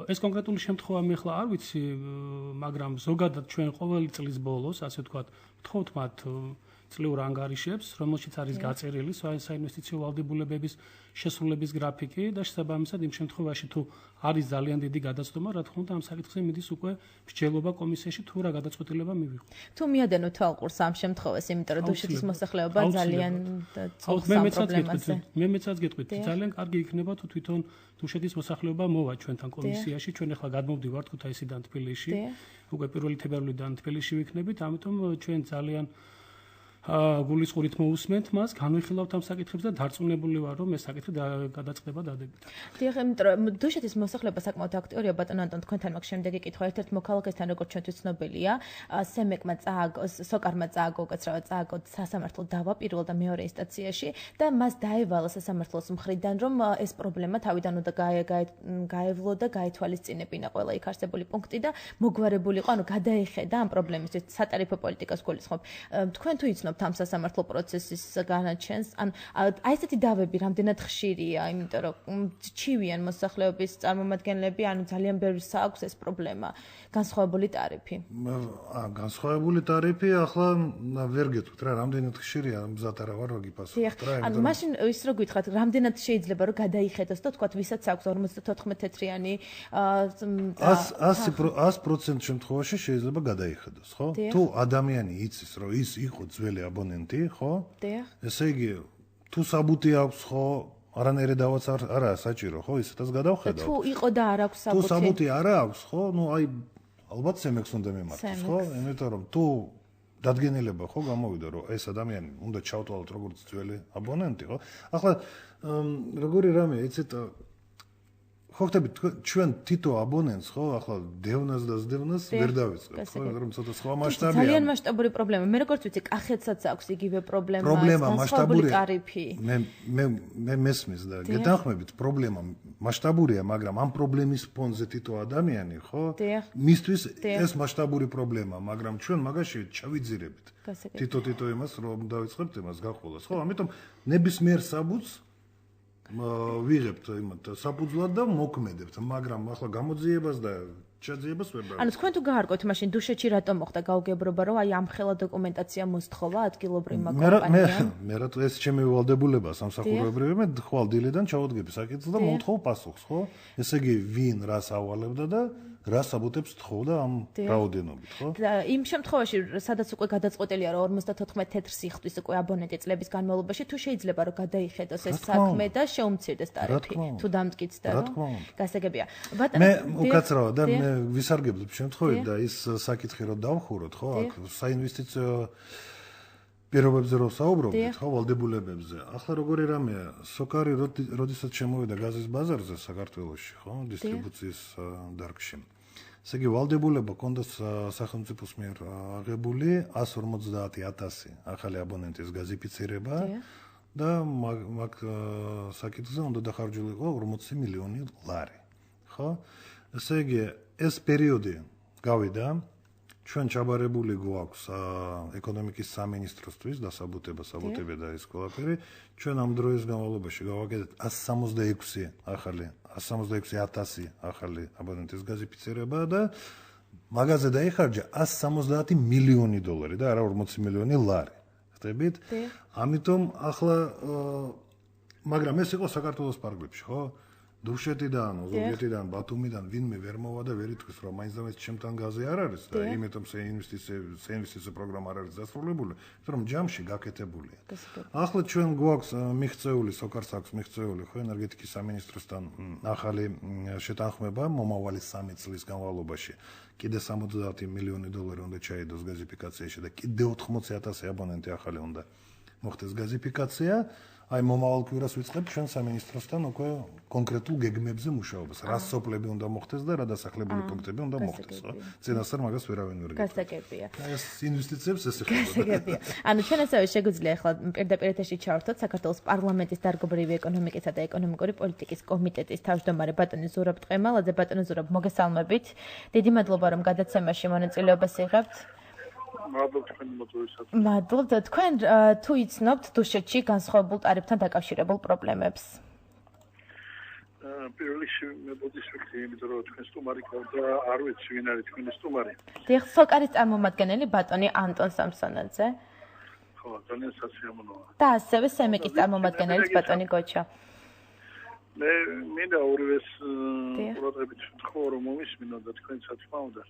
ეს კონკრეტული შემთხვევა მე ხლა არ ვიცი, მაგრამ ზოგადად ჩვენ ყოველი წლის ბოლოს, ასე ვთქვათ, ვთხოვთ მათ წლიურ ანგარიშებს, რომელშიც არის გაწერილი საინვესტიციო ვალდებულებების შესრულების გრაფიკი და შესაბამისად იმ შემთხვევაში თუ არის ძალიან დიდი გადაცდომა, რა თქმა უნდა ამ საკითხზე მიდის უკვე მსჯელობა კომისიაში თუ რა გადაწყვეტილება მივიღო. თუ მიადენოთ თვალყურს ამ შემთხვევას, იმიტომ რომ დუშეთის მოსახლეობა ძალიან ცოცხალ პრობლემაზე. მე მეცაც გეტყვით, ძალიან კარგი იქნება თუ თვითონ დუშეთის მოსახლეობა მოვა ჩვენთან კომისიაში, ჩვენ ახლა გადმოვდივართ ქუთაისიდან თბილისში, უკვე 1 თებერვლიდან თბილისში ვიქნებით, ამიტომ ჩვენ ძალიან გულისყურით მოусმენთ მას, განვიხილავთ ამ საკითხებს და დარწმუნებული ვარ, რომ ეს საკითხი გადაწყდება დადებითად. დიახ, იმიტომ რომ დუშეთის მოსახლეობა საკმაოდ აქტიურია, ბატონ ანტონ, თქვენთან მაქვს შემდეგი კითხვა. ერთ-ერთ მოქალაქესთან როგორც ჩვენთვის ცნობილია, სემეკმა წააგო, სოკარმა წააგო, უკაცრავად წააგო სასამართლო დავა პირველ და მეორე ინსტანციაში და მას დაევალა სასამართლოს მხრიდან, რომ ეს პრობლემა თავიდან უნდა გაევლო და გაეთვალისწინებინა ყველა იქ არსებული პუნქტი და მოგვარებულიყო, ანუ გადაეხედა ამ პრობლემისთვის სატარიფო პოლიტიკას გულისხმობ. თქვენ თუ იცნობთ ამ სასამართლო პროცესის განაჩენს, ან აი ესეთი დავები რამდენად ხშირია, იმიტომ რომ ჩივიან მოსახლეობის წარმომადგენლები, ანუ ძალიან ბევრს აქვს ეს პრობლემა, განსხვავებული ტარიფი. განსხვავებული ტარიფი ახლა ვერ გეტყვით რა, რამდენად ხშირია, მზად არა ვარ რომ გიპასუხოთ რა. ანუ მაშინ ის რო გითხრათ, რამდენად შეიძლება რომ გადაიხედოს და თქვათ, ვისაც აქვს 54 თეთრიანი 100% შემთხვევაში შეიძლება გადაიხედოს, ხო? თუ ადამიანი იცის, რომ ის იყო ძველი აბონენტი, ხო? ესე იგი, თუ საბუთი აქვს, ხო, არანაირი დავაც არაა საჭირო, ხო, ისეთაც გადავხედავთ. თუ იყო და არ აქვს საბუთი. თუ საბუთი არ აქვს, ხო, ალბათ სემექს უნდა მიმართოს, ხო? იმიტომ რომ თუ დადგენილება ხო გამოვიდა, რომ ეს ადამიანი უნდა ჩავთვალოთ როგორც ძველი აბონენტი, ხო? ახლა როგორი რამე, იცით, ხო ხტებით ჩვენ თითო აბონენტს, ხო, ახლა დევნას და ზდევნას ვერ დავიწყებთ, ხო? მაგრამ ცოტა სხვა მასშტაბია. ძალიან მასშტაბური პრობლემა. მე როგორც ვიცი, კახეთსაც აქვს იგივე პრობლემა, მასშტაბური ტარიფი. მე მესმის და გეთანხმებით, პრობლემა მასშტაბურია, მაგრამ ამ პრობლემის ფონზე თითო ადამიანი, ხო? მისთვის ეს მასშტაბური პრობლემა, მაგრამ ჩვენ მაგაში ჩავიძირებით. თითო იმას რომ დავიწყებთ იმას გახოლას, ხო? ამიტომ ნებისმიერ საბუთს ვიღებთ იმათ საფუძვლად და მოქმედებთ, მაგრამ ახლა გამოძიებას და ჩაძიებას ვერ დავიწყებთ. ანუ თქვენ თუ გაარკვევთ მაშინ დუშეთში რატომ მოხდა გაუგებრობა, რომ აი ამ ხელა დოკუმენტაცია მოსთხოვა ადგილობრივმა კომპანიამ? მე რა ეს ჩემი ვალდებულება სამსახურებრივი, მე ხვალ დილიდან ჩავდგები საკითხს და მომთხოვ პასუხს, ხო? ესე იგი ვინ რას ავალებდა და რა საბუთებს თხოვდა ამ რაოდენობით, ხო? და იმ შემთხვევაში, სადაც უკვე გადაწყვეტილია, რომ 54 თეთრს იხდვის უკვე აბონენტი წლების განმავლობაში, თუ შეიძლება რომ გადაიხედოს ეს საქმე და შეუმცირდეს ტარიფი, თუ დამტკიცდა, რომ გასაგებია. მე უკაცრავად და მე ვისარგებლებ შემთხვევით და ის საკითხი რომ დავხუროთ, ხო? აქ საინვესტიციო პირობებზე რომ საუბრობთ, ხო, ვალდებულებებზე. ახლა როგორი რამეა, სოკარი როდესაც შემოვიდა გაზის ბაზარზე საქართველოში, ხო, დისტრიბუციის დარგში. ესე იგი ვალდებულება ჰქონდა სახელმწიფოს მიერ აღებული 150,000 ახალი აბონენტის გაზიფიცირება და მაგ საკითხზე უნდა დახარჯულიყო 40 მილიონი ლარი, ხო? ესე იგი ეს პერიოდი გავიდა ჩვენ ჩაბარებული გვაქვს ეკონომიკის სამინისტროსთვის საბუთები და ეს ყველაფერი. ჩვენ ამ დროის განმავლობაში გავაკეთეთ 166,000 ახალი აბონენტის გაზიფიცირება და მაგაზე დაიხარჯა 170 მილიონი დოლარი და არა 40 მილიონი ლარი. ხტებით? ამიტომ ახლა მაგრამ ეს იყო საქართველოს პარკებში, ხო? დუშეთიდან, ოზურგეთიდან, ბათუმიდან ვინმე ვერ მოვა და ვერ ითქვის, რომ მაინც და მაინც ჩემთან გაზი არ არის და იმიტომ საინვესტიციო პროგრამა არ არის დასრულებული, იმიტომ რომ ჯამში გაკეთებულია. ახლა ჩვენ გვაქვს მიღწეული, სოკარს აქვს მიღწეული, ხო, ენერგეტიკის სამინისტროსთან ახალი შეთანხმება მომავალი 3 წლის განმავლობაში. კიდე 70 მილიონი დოლარი უნდა ჩაიდოს გაზიფიკაციაში და კიდე 80,000 აბონენტი ახალი უნდა მოხდეს გაზიფიკაცია. აი მომავალ კვირას ვიწყებთ ჩვენ სამინისტროსთან უკვე კონკრეტულ გეგმებზე მუშაობას. რა სოფლები უნდა მოხდეს და რა დასახლებული პუნქტები უნდა მოხდეს, ხო? წინასწარ მაგას ვერავინ ვერ გეტყვი. გასაგებია. ეს ინვესტიციებს ეს ეხება. გასაგებია. ანუ ჩვენ ასევე შეგვიძლია ახლა პირდაპირ ეთერში ჩავერთოთ საქართველოს პარლამენტის დარგობრივი ეკონომიკისა და ეკონომიკური პოლიტიკის კომიტეტის თავმჯდომარე ბატონი ზურაბ ტყემალაძე. ბატონი ზურაბ, მოგესალმებით. დიდი მადლობა რომ გადაცემაში მონაწილეობას იღებთ. მადლობთ თქვენი მოწვევისათვის. მადლობთ. თქვენ თუ იცნობთ დუშეთში განსხვავებულ ტარიფთან დაკავშირებულ პრობლემებს? პირველ რიგში მე მოდისვიქთი, იმიტომ რომ თქვენ სტუმარი გქონდა და არ ვიცი ვინ არის თქვენი სტუმარი. დიახ, სოკარის წარმომადგენელი ბატონი ანტონ სამსონაძე. ხო, ძალიან სასიამოვნოა. და ასევე სემეკის წარმომადგენელი ბატონი გოჩა. მე მინდა ორივეს ყურადღებით ვთქვა, რომ მომისმინო და თქვენ სათქმა უნდა.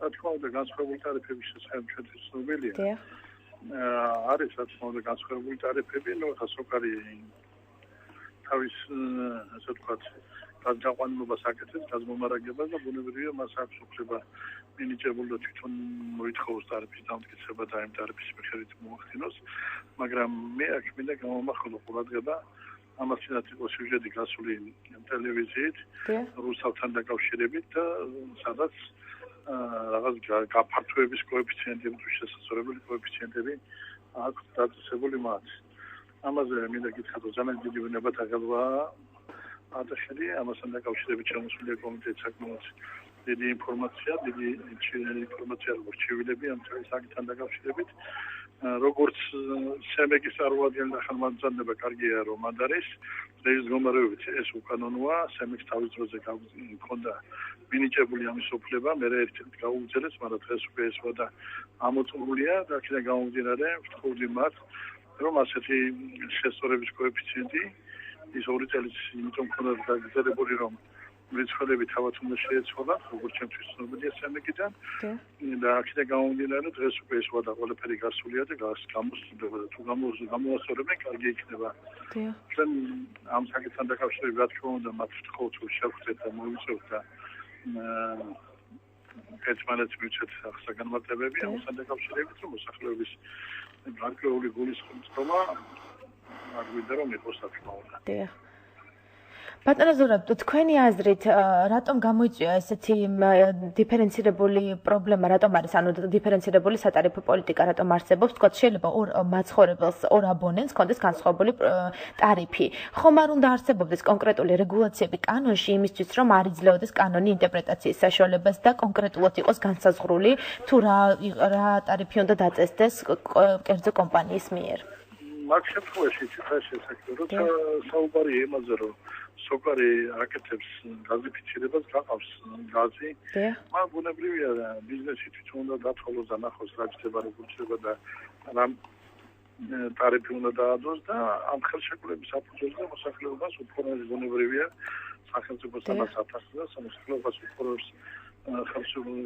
და თქმა უნდა განსხვავებული ტარიფების შესახებ ჩვენთვის ცნობილია. არის სათქმა უნდა განსხვავებული ტარიფები, ნუ ხა სოკარი თავის ასე ვთქვათ, გადაყვანილობას აკეთებს, გაზმომარაგებას და ბუნებრივია მას აქვს უფლება მინიჭებული და თვითონ მოითხოვოს ტარიფის დამტკიცება და იმ ტარიფის მიხედვით მოახდინოს, მაგრამ მე აქ მინდა გამომახვილო ყურადღება ამასთანაც იყო სიუჟეტი გასული ტელევიზიით, რუსთავთან დაკავშირებით და სადაც რაღაც გაფართოების კოეფიციენტები თუ შესაძლებელი კოეფიციენტები აქვს დაწესებული მათ. ამაზე მინდა გითხრათ, რომ ძალიან დიდი ვნებათა ხელვა ატაშელი, ამასთან დაკავშირებით შემოსულია კომიტეტის საკმაოდ დიდი ინფორმაცია, როგორც ჩივილები ამ საკითხთან დაკავშირებით. როგორც სემეკის წარმომადგენელი და ხელმძღვანელი კარგია რომ არ არის ეს მდგომარეობით ეს უკანონოა სემეკს თავის დროზე გქონდა მინიჭებული ამის უფლება მე ერთ-ერთ გაუგზელეს მაგრამ დღეს უკვე ეს ვადა ამოწურულია და აქედან გამომდინარე ვთხოვდი მათ რომ ასეთი შესწორების კოეფიციენტი ის 2 წელიწად იმიტომ ქონდა გაგრძელებული რომ მრეცხველები თავად უნდა შეეცვალათ, როგორც ჩემთვის ცნობილია სემეკიდან. და აქედან გამომდინარე, დღეს უკვე ეს ვადა ყველაფერი გასულია და გამოსწორდება და თუ გამოასწორებენ, კარგი იქნება. ჩვენ ამ საკითხთან დაკავშირებით, რა თქმა უნდა, მათ ვთხოვთ, რომ შევხვდეთ და მოვიწევთ და ერთმანეთს მივცეთ საგანმარტებები ამასთან დაკავშირებით, რომ მოსახლეობის გარკვეული გულისხმობა არ გვინდა რომ იყოს რა თქმა უნდა. ბატონო ზურაბ, თქვენი აზრით, რატომ გამოიწვია ესეთი დიფერენცირებული პრობლემა, რატომ არის, ანუ დიფერენცირებული სატარიფო პოლიტიკა რატომ არსებობს? თქვათ, შეიძლება ორ მაცხოვრებელს, ორ აბონენტს კონდეს განსხვავებული ტარიფი. ხომ არ უნდა არსებობდეს კონკრეტული რეგულაციები კანონში იმისთვის, რომ არ იძლეოდეს კანონი ინტერპრეტაციის საშუალებას და კონკრეტულად იყოს განსაზღვრული, თუ რა ტარიფი უნდა დაწესდეს კერძო კომპანიის მიერ? მაგ შემთხვევაში ცოტა შესაძლოა, როცა საუბარი იმაზე, რომ სოკარი აკეთებს გაზიფიცირებას, გაყავს გაზი. მაგ ბუნებრივია ბიზნესი თვითონ უნდა დათვალოს და ნახოს რა ხდება რეგულირება და რა ტარიფი უნდა დაადოს და ამ ხელშეკრულების საფუძველზე მოსახლეობას უფრო ბუნებრივია სახელმწიფოსთან ათასზე და მოსახლეობას უფრო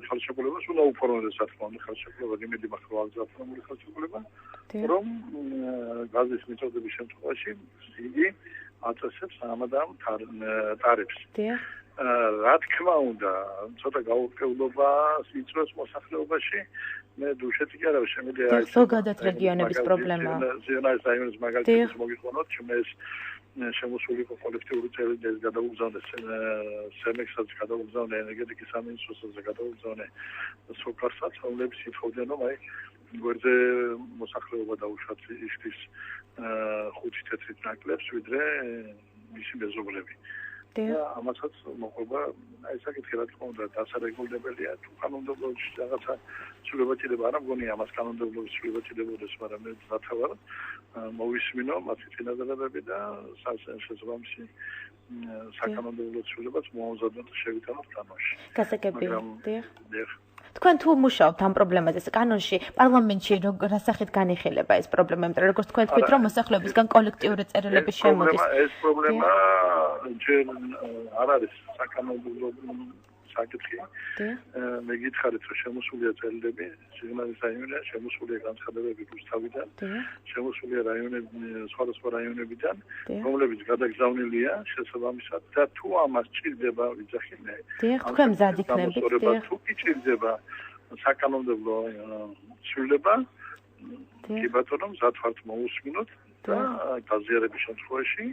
ხელშეკრულებას უნდა უფორმოდეს რა თქმა უნდა ხელშეკრულება იმედი მაქვს რომ აღზრდილი ხელშეკრულება რომ გაზის მიწოდების შემთხვევაში იგი აწესებს ამადამ ტარიფს. რა თქმა უნდა, ცოტა გაურკვევლობა იწვევს მოსახლეობაში. მე დუშეთი კი არა შემიძლია ზოგადად რეგიონების პრობლემა. ზიანაის რაიონის მაგალითად მოგიყვანოთ, ჩემს შემოსული კოლექტიური წერილების გადაუგზავნეს სემექსაც გადაუგზავნე ენერგეტიკის სამინისტროსაც გადაუგზავნე სოკარსაც, რომლებიც ითხოვდნენ რომ აი გვერდზე მოსახლეობა დაუშვათ იხდის 5 თეთრით ნაკლებს ვიდრე მისი მეზობლები. ამასაც მოყვება აი საკითხი რა თქმა უნდა დასარეგულირებელია თუ კანონმდებლობაში რაღაცა ცვლილებაჭირება არ მგონია ამას კანონმდებლობის ცვლილებაჭირებოდეს, მაგრამ მე დათავარ მოვისმინო მათი წინადადებები და შესაბამისი საკანონმდებლო ცვლილებაც მოამზადოთ და შევიტანოთ კანონში. გასაგები. თქვენ თუ მუშაობთ ამ პრობლემაზე კანონში, პარლამენტში რა სახით განიხილება ეს პრობლემა, იმიტომ რომ როგორც თქვენ თქვით რომ მოსახლეობისგან კოლექტიური წერილები შემოდის. ეს პრობლემა ჯერ არ არის საკანონმდებლო საკითხი. მე გითხარით რომ შემოსულია წერილები, სიგნალის რაიონიდან, შემოსულია განცხადებები რუსთავიდან, შემოსულია რაიონები, სხვადასხვა რაიონებიდან, რომლებიც გადაგზავნილია შესაბამისად და თუ ამას ჭირდება ვიძახი მე. თქვენ მზად იქნებით, თუ კი ჭირდება საკანონმდებლო ცვლილება, კი ბატონო, მზად ვართ მოусმინოთ და გაზიარების შემთხვევაში,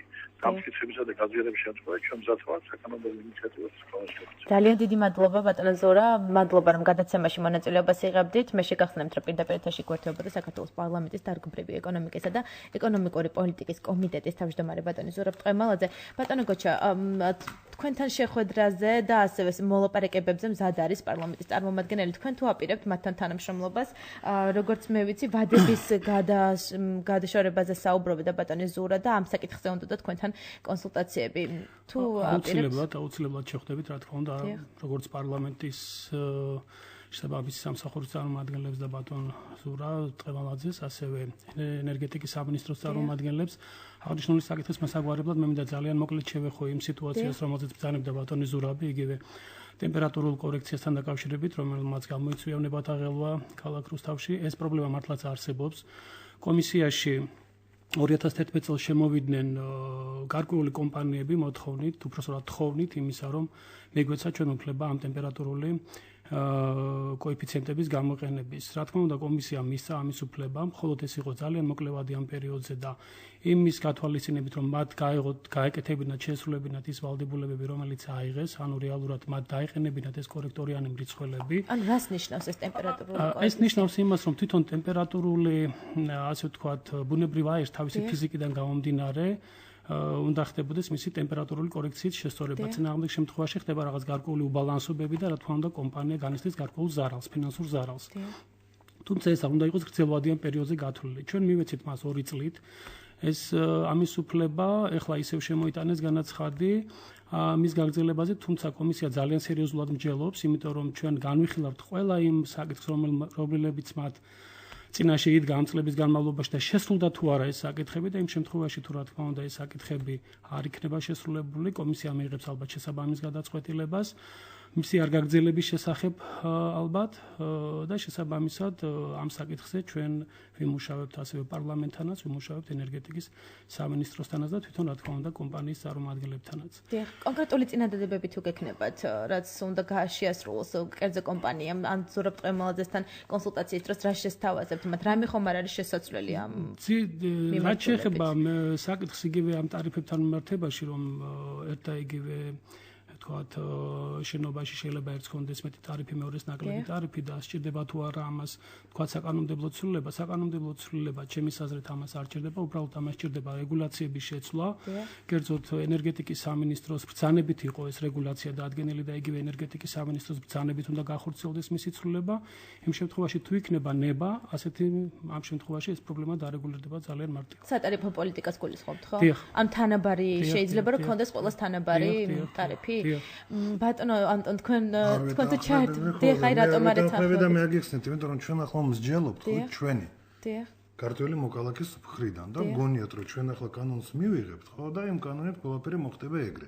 დამტკიცებისა და გაზიარების შემთხვევაში ჩვენ მზად ვართ საკანონმდებლო ინიციატივას გავაშენოთ. ძალიან დიდი მადლობა ბატონო ზურა, მადლობა რომ გადაცემაში მონაწილეობას იღებდით. მე შეგახსენებთ რომ პირდაპირ ეთერში გვერდებოდა საქართველოს პარლამენტის დარგობრივი ეკონომიკისა და ეკონომიკური პოლიტიკის კომიტეტის თავმჯდომარე ბატონი ზურაბ ტყემალაძე. ბატონო გოჩა, თქვენთან შეხვედრაზე და ასევე მოლაპარაკებებზე მზად არის პარლამენტის წარმომადგენელი. თქვენ თუ აპირებთ მათთან თანამშრომლობას, როგორც მე ვიცი, ვადების გადაშორებაზე საუბრობთ და ბატონი ზურა და ამ საკითხზე უნდა თქვენთან კონსულტაციები. თუ აპირებთ აუცილებლად შეხვდებით, რა თქმა უნდა, როგორც პარლამენტის შესაბამისი სამსახურის წარმომადგენლებს და ბატონ ზურა ტყემალაძეს, ასევე ენერგეტიკის სამინისტროს წარმომადგენლებს. აღნიშნული საკითხის მასაგვარებლად მე მინდა ძალიან მოკლედ შევეხო იმ სიტუაციას, რომელზეც ბრძანებდა ბატონი ზურაბი, იგივე ტემპერატურულ კორექციასთან დაკავშირებით, რომელმაც გამოიწვია ნებათაღელვა ქალაქ რუსთავში. ეს პრობლემა მართლაც არსებობს. კომისიაში 2011 წელს შემოვიდნენ გარკვეული კომპანიები მოთხოვნით, უпроსტად თხოვნით იმისა, რომ მეგვეცა ჩვენ უფლება ამ ტემპერატურული კოეფიციენტების გამოყენების. რა თქმა უნდა, კომისიამ მისცა ამის უფლება, მხოლოდ ეს იყო ძალიან მოკლევადი ამ პერიოდზე და იმის გათვალისწინებით, რომ მათ გაეკეთებინათ, შეესრულებინათ ის ვალდებულებები, რომელიც აიღეს, ანუ რეალურად მათ დაეყენებინათ ეს კორექტორიანი მრიცხველები. ანუ რას ნიშნავს ეს ტემპერატურული კოეფიციენტი? ეს ნიშნავს იმას, რომ თვითონ ტემპერატურული, ასე ვთქვათ, ბუნებრივ აირს თავისი ფიზიკიდან გამომდინარე, უნდა ხდებოდეს მისი ტემპერატურული კორექციის შესწორება. წინააღმდეგ შემთხვევაში ხდება რაღაც გარკვეული უბალანსობები და რა თქმა უნდა კომპანია განიცდის გარკვეულ ზარალს, ფინანსურ ზარალს. თუმცა ეს არ უნდა იყოს გრძელვადიან პერიოდზე გათვლილი. ჩვენ მივეცით მას 2 წლით. ეს ამის უფლება ეხლა ისევ შემოიტანეს განაცხადი მის გაგრძელებაზე, თუმცა კომისია ძალიან სერიოზულად მსჯელობს, იმიტომ რომ ჩვენ განვიხილავთ ყველა იმ საკითხს, რომლებიც მათ წინაშე იდგა ამ წლების განმავლობაში და შესრულდა თუ არა ეს საკითხები და იმ შემთხვევაში თუ რა თქმა უნდა ეს საკითხები არ იქნება შესრულებული, კომისია მიიღებს ალბათ შესაბამის გადაწყვეტილებას მისი არ გაგრძელების შესახებ ალბათ და შესაბამისად ამ საკითხზე ჩვენ ვიმუშავებთ ასევე პარლამენტთანაც, ვიმუშავებთ ენერგეტიკის სამინისტროსთანაც და თვითონ რა თქმა უნდა კომპანიის წარმომადგენლებთანაც. დიახ, კონკრეტული წინადადებები თუ გექნებათ, რაც უნდა შეასრულოს კერძო კომპანიამ, ან ზურაბ ტყემალაძესთან კონსულტაციის დროს რა შესთავაზებთ, მათ რამე ხომ არ არის შესაძლებელი ამ რაც შეეხება საკითხს იგივე ამ ტარიფებთან მიმართებაში, რომ ერთ და იგივე თქვათ შენობაში შეიძლება ერთს კონდეს მეტი ტარიფი, მეორეს ნაკლები ტარიფი და სჭირდება თუ არა ამას თქვათ საკანონმდებლო ცვლილება, ჩემის აზრით ამას არ სჭირდება, უბრალოდ ამას სჭირდება რეგულაციების შეცვლა. კერძოდ ენერგეტიკის სამინისტროს ბრძანებით იყო ეს რეგულაცია დაადგენილი და იგივე ენერგეტიკის სამინისტროს ბრძანებით უნდა გახორციელდეს მისი ცვლილება. იმ შემთხვევაში თუ იქნება ნება, ასეთი ამ შემთხვევაში ეს პრობლემა დარეგულირდება ძალიან მარტივად. სატარიფო პოლიტიკას გულისხმობთ, ხო? ამ თანაბარი შეიძლება რომ კონდეს ყოველს თანაბარი ტარიფი? ბატონო ანტონ თქვენ თუ ჩაერთვით ხაი რატომ არ ეთანხმებით და მე აგიხსნით იმიტომ რომ ჩვენ ახლა მსჯელობთ ხო ჩვენი ქართველი მოკალაკის მხრიდან და გონიათ რომ ჩვენ ახლა კანონს მივიღებთ ხო და იმ კანონით ყველაფერი მოხდება ეგრე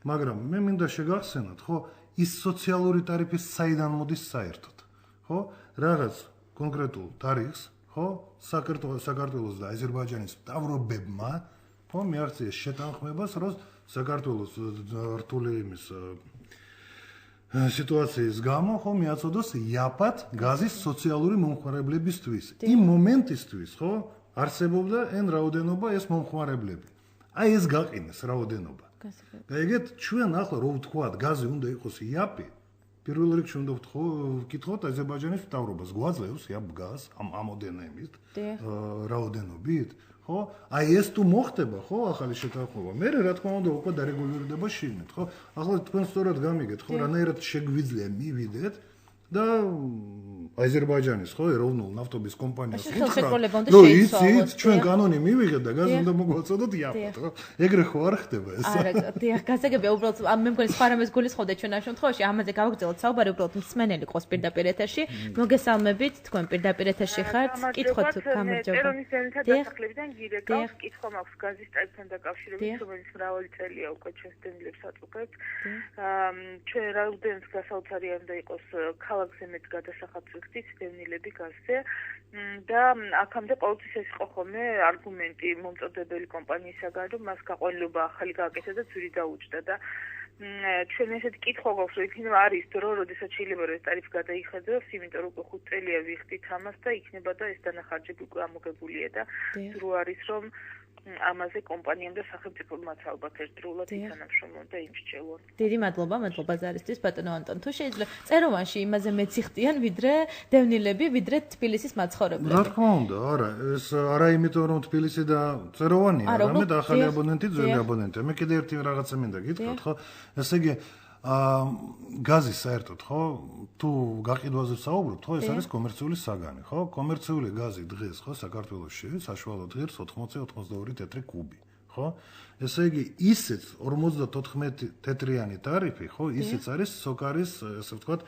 მაგრამ მე მინდა შეგახსენოთ ხო ის სოციალური ტარიფი საიდან მოდის საერთოდ ხო რაღაც კონკრეტულ ტარიფს ხო საქართველოს და აზერბაიჯანის მთავრობებმა ხო მიაღწიეს შეთანხმებას რომ საქართველოს რთული იმის სიტუაციის გამო ხო მიაწოდოს იაფად გაზის სოციალური მომხმარებლებისთვის. იმ მომენტისთვის ხო არსებობდა ან რაოდენობა ეს მომხმარებლები. აი ეს გაყინეს რაოდენობა. გაიგეთ ჩვენ ახლა რო ვთქვათ გაზი უნდა იყოს იაფი. პირველ რიგში უნდა ვკითხოთ აზერბაიჯანის მთავრობას გვაძლევს იაფ გაზს ამ ამოდენებით რაოდენობით. ხო აი ეს თუ მოხდება ხო ახალი შეთანხმება მე რა თქმა უნდა უკვე დარეგულირდება შიგნით ხო ახლა თქვენ სწორად გამიგეთ ხო რანაირად შეგვიძლია მივიდეთ და აზერბაიჯანის ხო ეროვნულ ნავთობის კომპანიას რომ იცით ჩვენ კანონი მივიღეთ და გაზი უნდა მოგვაწოდოთ იაფად ხო ეგრე ხო არ ხდება ეს არა დიახ გასაგებია უბრალოდ მე მგონი სხვა რამეს გულისხმობთ ჩვენ ამ შემთხვევაში ამაზე გავაგრძელოთ საუბარი უბრალოდ მსმენელი ყოს პირდაპირ ეთერში მოგესალმებით თქვენ პირდაპირ ეთერში ხართ კითხოთ გამარჯობა დასახლებიდან გირეკავს კითხვა მაქვს გაზის ტარიფთან დაკავშირებით რომელიც მრავალი წელია უკვე ჩვენს დენილებს აწუხებს ჩვენ რაოდენობის გასაოცარი არ უნდა იყოს ქალაქზე მეტ გადასახადს დევნილები გაზზე და აქამდე ყოველთვის ეს იყო ხოლმე არგუმენტი მომწოდებელი კომპანიისაგან რომ მას გაყოლილობა ახალი გააკეთა და ძვირი დაუჭდა და ჩვენ ესეთი კითხვა გვაქვს რომ იქნება არის დრო როდესაც შეიძლება რომ ეს ტარიფი გადაიხედოს იმიტომ რომ 5 წელია ვიხდით ამას და იქნება და ეს დანახარჯები უკვე ამოგებულია და დრო არის რომ ამაზე კომპანიამ და სახელმწიფომაც ალბათ ერთდროულად ითანამშრომლონ და იმსჯელონ. დიდი მადლობა ზარისთვის ბატონო ანტონ. თუ შეიძლება წეროვანში იმაზე მეც იხდიან ვიდრე დევნილები, ვიდრე თბილისის მაცხოვრებლები. რა თქმა უნდა, არა, ეს არა იმიტომ რომ თბილისი და წეროვანია, არამედ ახალი აბონენტი, ძველი აბონენტი. მე კიდე ერთი რაღაცა მინდა გითხრათ, ხო? ესე იგი გაზი საერთოდ ხო თუ გაყიდვაზე საუბრობთ ხო ეს არის კომერციული საგანი ხო კომერციული გაზი დღეს ხო საქართველოში საშუალო დღეს 80-82 თეთრი კუბი ხო ესე იგი ისეც 54 თეთრიანი ტარიფი ხო ისეც არის სოკარის ესე ვთქვათ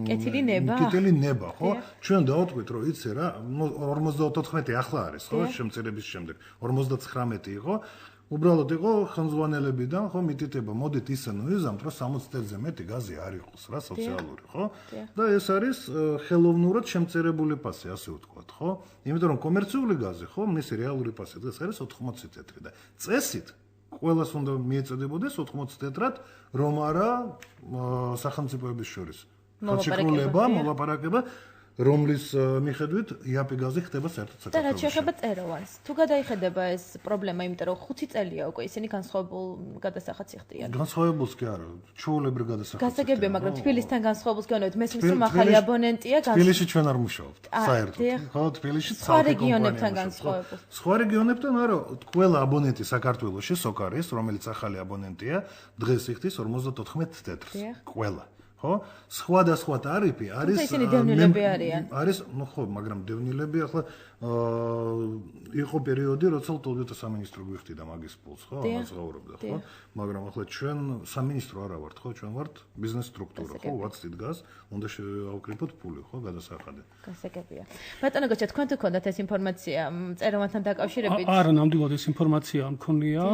კეთილი ნება ხო ჩვენ დავთქვით რომ იცი რა 54 ახლა არის ხო შემწერების შემდეგ 59 იყო უბრალოდ იყო ხელმძღვანელებიდან ხო მითითება მოდით ისე ნუიზამთ რომ 60 წელზე მეტი გაზი არ იყოს რა სოციალური ხო და ეს არის ხელოვნურად შემწერებული პასი ასე ვთქვათ ხო იმიტომ რომ კომერციული გაზი ხო მისი რეალური პასი დღეს არის 80 თეთრი და წესით ყველას უნდა მიეწოდებოდეს 80 თეთრად რომ არა სახელმწიფოების შორის ხელშეკრულება მოლაპარაკება რომლის მიხედვით იაპი გაზი ხდება საერთოდ საქართველოში. და რაც შეეხება წეროვანს, თუ გადაიხედება ეს პრობლემა, იმიტომ რომ 5 წელია უკვე ისინი განსხვავებულ გადასახადს იხდიან. განსხვავებულს კი არა, ჩვეულებრივ გადასახადს. გასაგებია, მაგრამ თბილისთან განსხვავებულს გეუბნებით, მესმის რომ ახალი აბონენტია თბილისში ჩვენ არ მუშაობთ, საერთოდ. ხო, თბილისში სხვა რეგიონებთან განსხვავებულს. სხვა რეგიონებთან არა, ყველა აბონენტი საქართველოში სოკარის, რომელიც ახალი აბონენტია, დღეს იხდის 54 თეთრს. ყველა ხო? სხვადასხვა ტარიფი არის ისინი დევნილები არიან. არის, ну ხო, მაგრამ დევნილები ახლა იყო პერიოდი, როცა თოლბიოთა სამინისტრო გვიხდიდა მაგის პულს, ხო? ამას ღაურობდა, ხო? მაგრამ ახლა ჩვენ სამინისტრო არა ვართ, ხო? ჩვენ ვართ ბიზნეს სტრუქტურა, ხო? ვაცდით დგას, უნდა შევავკრიფოთ ფული, ხო? გადასახადი. გასაგებია. ბატონო გოჩა, თქვენ თუ გქონდათ ეს ინფორმაცია წეროვანთან დაკავშირებით? არა, ნამდვილად ეს ინფორმაცია მქონია,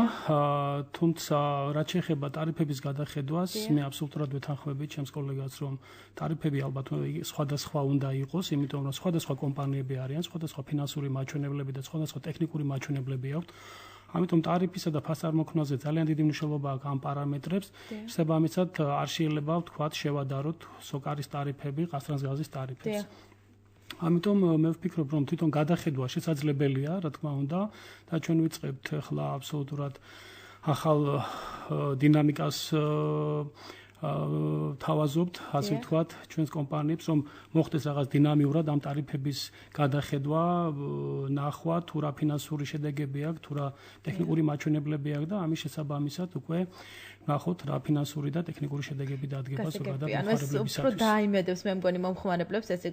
თუმცა რაც შეეხება ტარიფების გადახედვას, მე აბსოლუტურად ვეთანხმები ჩემს კოლეგას, რომ ტარიფები ალბათ სხვადასხვა უნდა იყოს, იმიტომ რომ სხვადასხვა კომპანიები არიან, სხვადასხვა ფინანსური მაჩვენებლები და სხვადასხვა ტექნიკური მაჩვენებლები აქვთ. ამიტომ ტარიფისა და ფასწარმოქმნაზე ძალიან დიდი მნიშვნელობა აქვს ამ პარამეტრებს. შესაბამისად, არ შეიძლება ვთქვათ შევადაროთ სოკარის ტარიფები ყაზტრანსგაზის ტარიფებს. ამიტომ მე ვფიქრობ, რომ თვითონ გადახედვა შესაძლებელია, რა თქმა უნდა, და ჩვენ ვიწყებთ ახლა აბსოლუტურად ახალ დინამიკას თავაზობთ, ასე ვთქვათ, ჩვენს კომპანიებს, რომ მოხდეს რაღაც დინამიურად ამ ტარიფების გადახედვა, ნახვა, თუ რა ფინანსური შედეგები აქვს, თუ რა ტექნიკური მაჩვენებლები აქვს და ამის შესაბამისად უკვე ნახოთ რა ფინანსური და ტექნიკური შედეგები დადგება ზოგადად. უფრო დაიმედებს მე მგონი მომხმარებლებს, ეს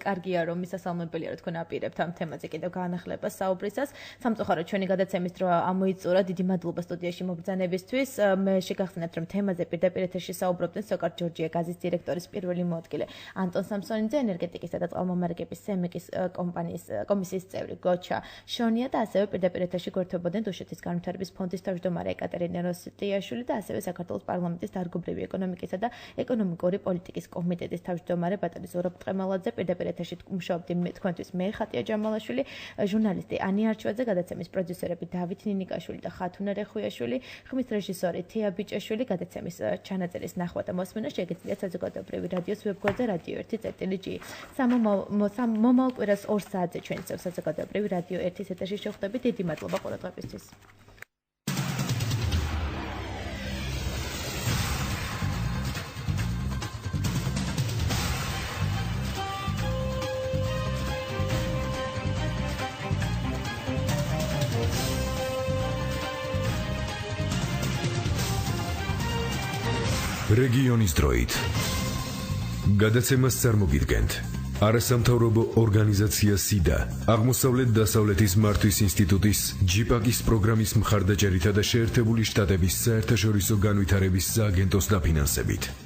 კარგია რომ მისასალმებელია რომ თქვენ აპირებთ ამ თემაზე კიდევ განახლებას საუბრისას. სამწუხაროდ ჩვენი გადაცემის დრო ამოიწურა. დიდი მადლობა სტუდიაში მობრძანებისთვის. მე შეგახსენებთ რომ თემაზე პირდაპირ ეთერში საუბრობდნენ სოკარ ჯორჯია გაზის დირექტორის პირველი მოადგილე ანტონ სამსონიძე, ენერგეტიკისა და წყალმომარაგების სემეკის კომპანიის კომისიის წევრი გოჩა შონია და ასევე პირდაპირ ეთერში გვერდებოდნენ დუშეთის განვითარების ფონდის თავმჯდომარე ეკატერინე როსტიაშვილი და ასევე საქართველოს პარლამენტის დარგობრივი ეკონომიკისა და ეკონომიკური პოლიტიკის კომიტეტის თავმჯდომარე ბატონი ზურაბ ტყემალაძე. პირდაპირ ეთერში მუშაობდი თქვენთვის მე ხატია ჯამალაშვილი, ჟურნალისტი ანი არჩვაძე, გადაცემის პროდიუსერები დავით ნინიკაშვილი და ხათუნა რეხუიაშვილი, ხმის რეჟისორი თია ბიჭაშვილი. გადაცემის ჩანაწერის ნახვა და მოსმენა შეგიძლიათ საზოგადოებრივი რადიოს ვებგვერდზე რადიო 1.g. მომავალ კვირას 2 საათზე ჩვენი საზოგადოებრივი რადიო 1-ის ეთერში შევხვდებით. დიდი მადლობა ყურადღებისთვის. რეგიონის დროით გადაცემას წარმოგიდგენთ არასამთავრობო ორგანიზაცია სიდა, აღმოსავლეთ-დასავლეთის მართვის ინსტიტუტის ჯიპაკის პროგრამის მხარდაჭერითა და შეერთებული შტატების საერთაშორისო განვითარების სააგენტოს დაფინანსებით.